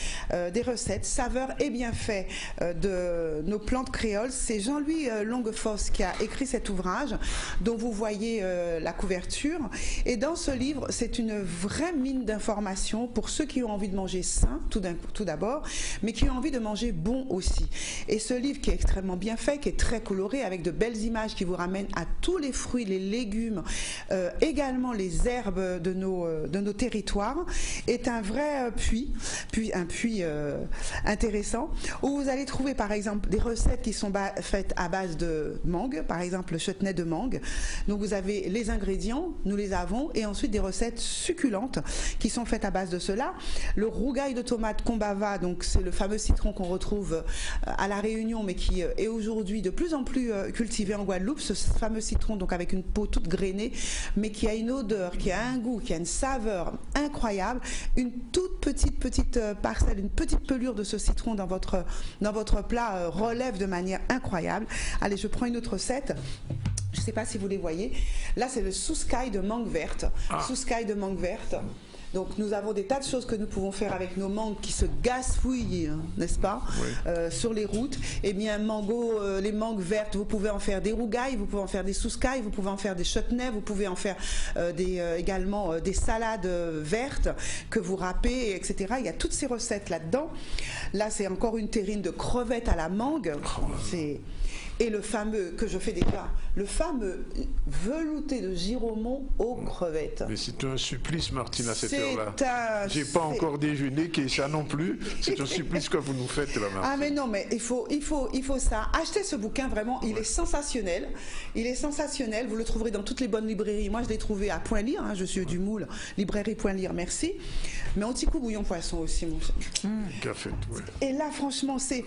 saveurs et bienfaits de nos plantes créoles. C'est Jean-Louis Longuefosse qui a écrit cet ouvrage dont vous voyez la couverture. Et dans ce livre, c'est une vraie mine d'informations pour ceux qui ont envie de manger sain, tout d'abord, mais qui ont envie de manger bon aussi. Et ce livre qui est extrêmement bien fait, qui est très coloré, avec de belles images qui vous ramènent à tous les fruits, les légumes, également les herbes de nos territoires, est un vrai puits intéressant, où vous allez trouver par exemple des recettes qui sont faites à base de mangue, par exemple le chutney de mangue. Donc vous avez les ingrédients, nous les avons, et ensuite des recettes succulentes qui sont faites à base de cela. Le rougail de tomate Kombava, donc c'est le fameux citron qu'on retrouve à La Réunion, mais qui est aujourd'hui de plus en plus cultivé en Guadeloupe. Ce fameux citron, donc avec une peau toute grainée, mais qui a une odeur, qui a un goût, qui a une saveur incroyable. Une toute petite parcelle, une petite pelure de ce citron dans votre plat relève de manière incroyable. Allez, je prends une autre recette. Je ne sais pas si vous les voyez. Là, c'est le souscaille de mangue verte. Souscaille de mangue verte. Donc nous avons des tas de choses que nous pouvons faire avec nos mangues qui se gaspouillent, n'est-ce pas, sur les routes. Eh bien, les mangues vertes, vous pouvez en faire des rougailles, vous pouvez en faire des souscailles, vous pouvez en faire des chutneys, vous pouvez en faire également des salades vertes que vous râpez, etc. Il y a toutes ces recettes là-dedans. Là, c'est encore une terrine de crevettes à la mangue. Et le fameux, que je fais déjà, le fameux velouté de giromont aux crevettes. Mais c'est un supplice, Martine, à cette heure-là. J'ai pas encore déjeuné, Keïcha non plus. C'est un supplice que vous nous faites, là, Martine. Ah, mais non, mais il faut ça. Achetez ce bouquin, vraiment, il est sensationnel. Il est sensationnel. Vous le trouverez dans toutes les bonnes librairies. Moi, je l'ai trouvé à Point Lire, je suis du Moule, librairie Point Lire, merci. Mais anti-coup bouillon poisson aussi, mon cher. Café, ouais. Et là, franchement, c'est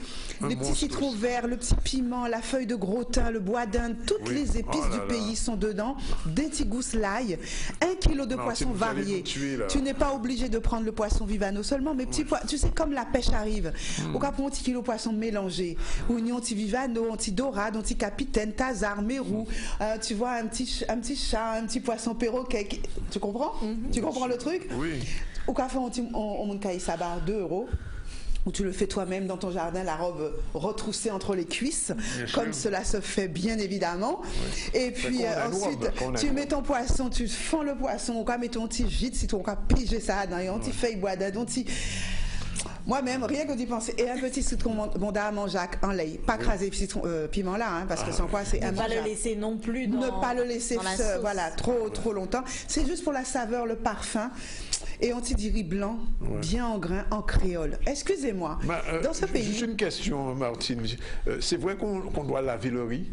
les petits citrons verts, le petit piment, la feuille de gros thym, le bois d'Inde, toutes les épices du pays sont dedans, des petits gousses l'ail, 1 kilo de poisson varié. Tu n'es pas obligé de prendre le poisson vivano seulement, mais petits tu sais, comme la pêche arrive, au cas pour un petit kilo de poisson mélangé, ou un petit vivano, un petit dorade, un petit capitaine, tazar, mérou, tu vois, un petit chat, un petit poisson perroquet, tu comprends? Tu comprends le truc? Oui. Au cas pour on caille ça barre 2 €. Où tu le fais toi-même dans ton jardin, la robe retroussée entre les cuisses, comme cela se fait bien évidemment. Et puis ensuite, tu mets ton poisson, tu fends le poisson, on va mettre ton petit jus de citron, on va piger ça dans un petit feuille bois d'un petit... Moi-même, rien que d'y penser, et un petit citron bonda à Manjac en lait, pas craser piment là, parce que sans quoi c'est immangeable. Ne pas le laisser non plus ne pas le laisser voilà, trop longtemps. C'est juste pour la saveur, le parfum. Et on dit du riz blanc, bien en grain, en créole. Excusez-moi, dans ce pays... Juste une question, Martine. C'est vrai qu'on doit laver le riz?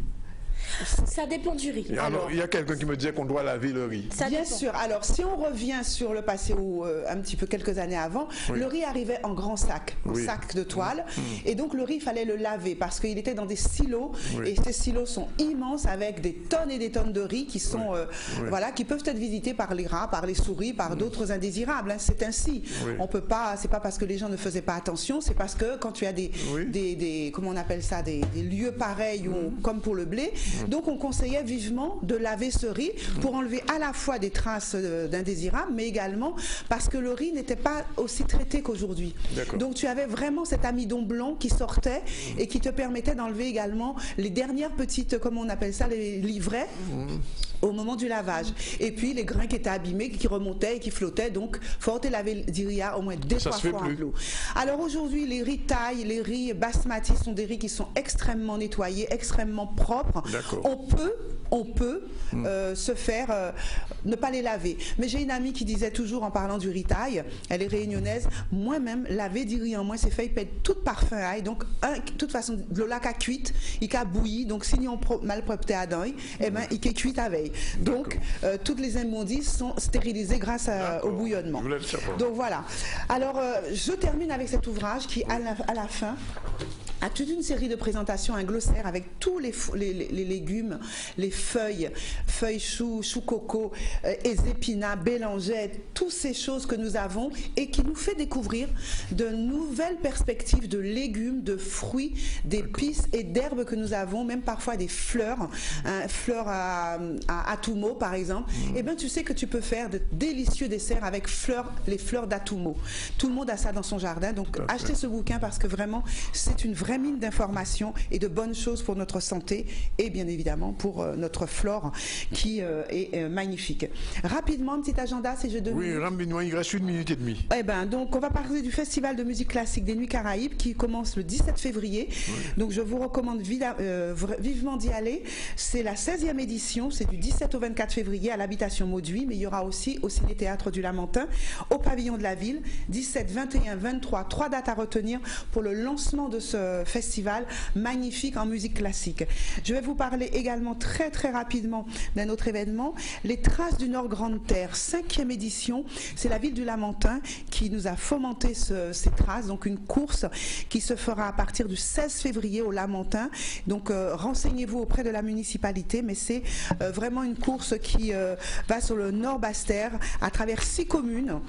Ça dépend du riz. Alors, il y a quelqu'un qui me disait qu'on doit laver le riz. Bien sûr. Alors, si on revient sur le passé ou un petit peu quelques années avant, le riz arrivait en grands sacs, en sacs de toile. Et donc, le riz, il fallait le laver parce qu'il était dans des silos. Et ces silos sont immenses avec des tonnes et des tonnes de riz qui sont, voilà, qui peuvent être visités par les rats, par les souris, par d'autres indésirables. Hein. C'est ainsi. On peut pas, c'est pas parce que les gens ne faisaient pas attention, c'est parce que quand tu as des comment on appelle ça, des lieux pareils, comme pour le blé, Donc on conseillait vivement de laver ce riz pour enlever à la fois des traces d'indésirables, mais également parce que le riz n'était pas aussi traité qu'aujourd'hui. Donc tu avais vraiment cet amidon blanc qui sortait et qui te permettait d'enlever également les dernières petites, comment on appelle ça, les livrets au moment du lavage. Et puis les grains qui étaient abîmés, qui remontaient et qui flottaient, donc faut laver d'Iria au moins 2-3 fois en l'eau. Alors aujourd'hui, les riz thaï, les riz basmati sont des riz qui sont extrêmement nettoyés, extrêmement propres. On peut se faire ne pas les laver. Mais j'ai une amie qui disait toujours en parlant du riz thaï, elle est réunionnaise, moi-même, laver du riz en moins, c'est fait, il pète tout parfum ail. Donc, de toute façon, le lac a cuite, il a bouilli, donc si on mal propté à dents, eh ben, il est cuit à veille. Donc, toutes les immondices sont stérilisées grâce au bouillonnement. Donc voilà. Alors, je termine avec cet ouvrage qui, à la fin, a toute une série de présentations, un glossaire avec tous les légumes, les feuilles choux, chou coco, épinards, bélangettes, toutes ces choses que nous avons et qui nous fait découvrir de nouvelles perspectives de légumes, de fruits, d'épices et d'herbes que nous avons, même parfois des fleurs, fleurs à atumo par exemple. Et bien tu sais que tu peux faire de délicieux desserts avec les fleurs d'atumo. Tout le monde a ça dans son jardin, donc achetez ce bouquin parce que vraiment c'est une vraie mine d'informations et de bonnes choses pour notre santé et bien évidemment pour notre flore qui est magnifique. Rapidement, un petit agenda si je donne. Oui, rapidement, il reste 1 minute et demie. Eh ben, donc on va parler du Festival de musique classique des Nuits Caraïbes qui commence le 17 février. Donc je vous recommande vivement d'y aller. C'est la 16e édition, c'est du 17 au 24 février à l'habitation Mauduit, mais il y aura aussi au Ciné-Théâtre du Lamentin, au pavillon de la ville, 17, 21, 23, 3 dates à retenir pour le lancement de ce festival magnifique en musique classique. Je vais vous parler également très rapidement d'un autre événement, les Traces du Nord Grande Terre, 5e édition. C'est la ville du Lamentin qui nous a fomenté ces traces, donc une course qui se fera à partir du 16 février au Lamentin. Donc renseignez-vous auprès de la municipalité, mais c'est vraiment une course qui va sur le Nord Basse-Terre à travers 6 communes.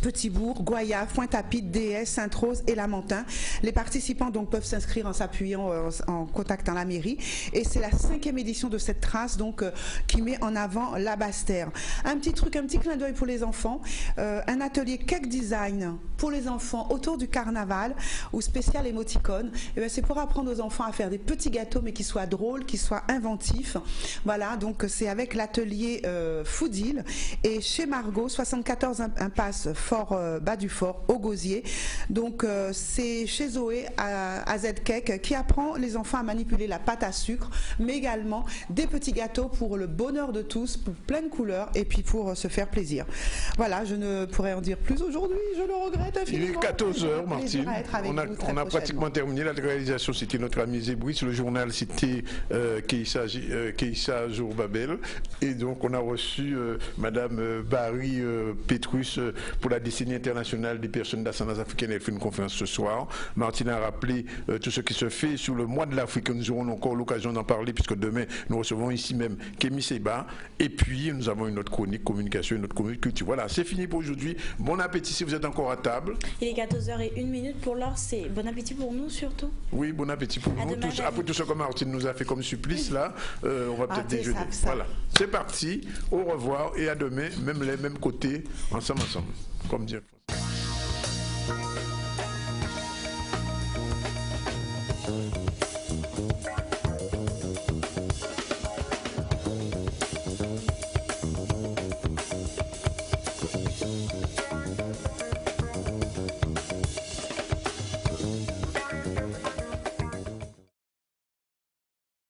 Petit-Bourg, Goyave, Pointe-à-Pitre, Déès, Sainte-Rose et Lamentin. Les participants donc peuvent s'inscrire en s'appuyant, en contactant la mairie. Et c'est la 5e édition de cette trace donc qui met en avant la Basse-Terre. Un petit clin d'œil pour les enfants. Un atelier cake design pour les enfants autour du carnaval ou spécial émoticône. C'est pour apprendre aux enfants à faire des petits gâteaux mais qui soient drôles, qui soient inventifs. Voilà, donc c'est avec l'atelier Foodil et chez Margot, 74 impasse Bas du Fort au Gosier. Donc c'est chez Zoé à Z-Cake qui apprend les enfants à manipuler la pâte à sucre, mais également des petits gâteaux pour le bonheur de tous, pour plein de couleurs et puis pour se faire plaisir. Voilà, je ne pourrais en dire plus aujourd'hui, je le regrette infiniment. Il est 14h, Martine. On a pratiquement terminé. La réalisation, c'était notre ami Zébris. Le journal, c'était Keïssa Jourbabel. Et donc, on a reçu Madame Barry Petrus pour la décennie internationale des personnes d'ascendance africaine. Elle fait une conférence ce soir. Martine a rappelé tout ce qui se fait sur le mois de l'Afrique. Nous aurons encore l'occasion d'en parler puisque demain, nous recevons ici même Kémy Seba. Et puis, nous avons une autre chronique communication, une autre chronique culture. Voilà, c'est fini pour aujourd'hui. Bon appétit si vous êtes encore à table. Il est 14h01 pour l'heure. C'est bon appétit pour nous surtout. Oui, bon appétit pour nous. Après tout ce que Martine nous a fait comme supplice, là, on va peut-être déjeuner. Voilà, c'est parti. Au revoir et à demain, même les mêmes côtés, ensemble. Comme dire.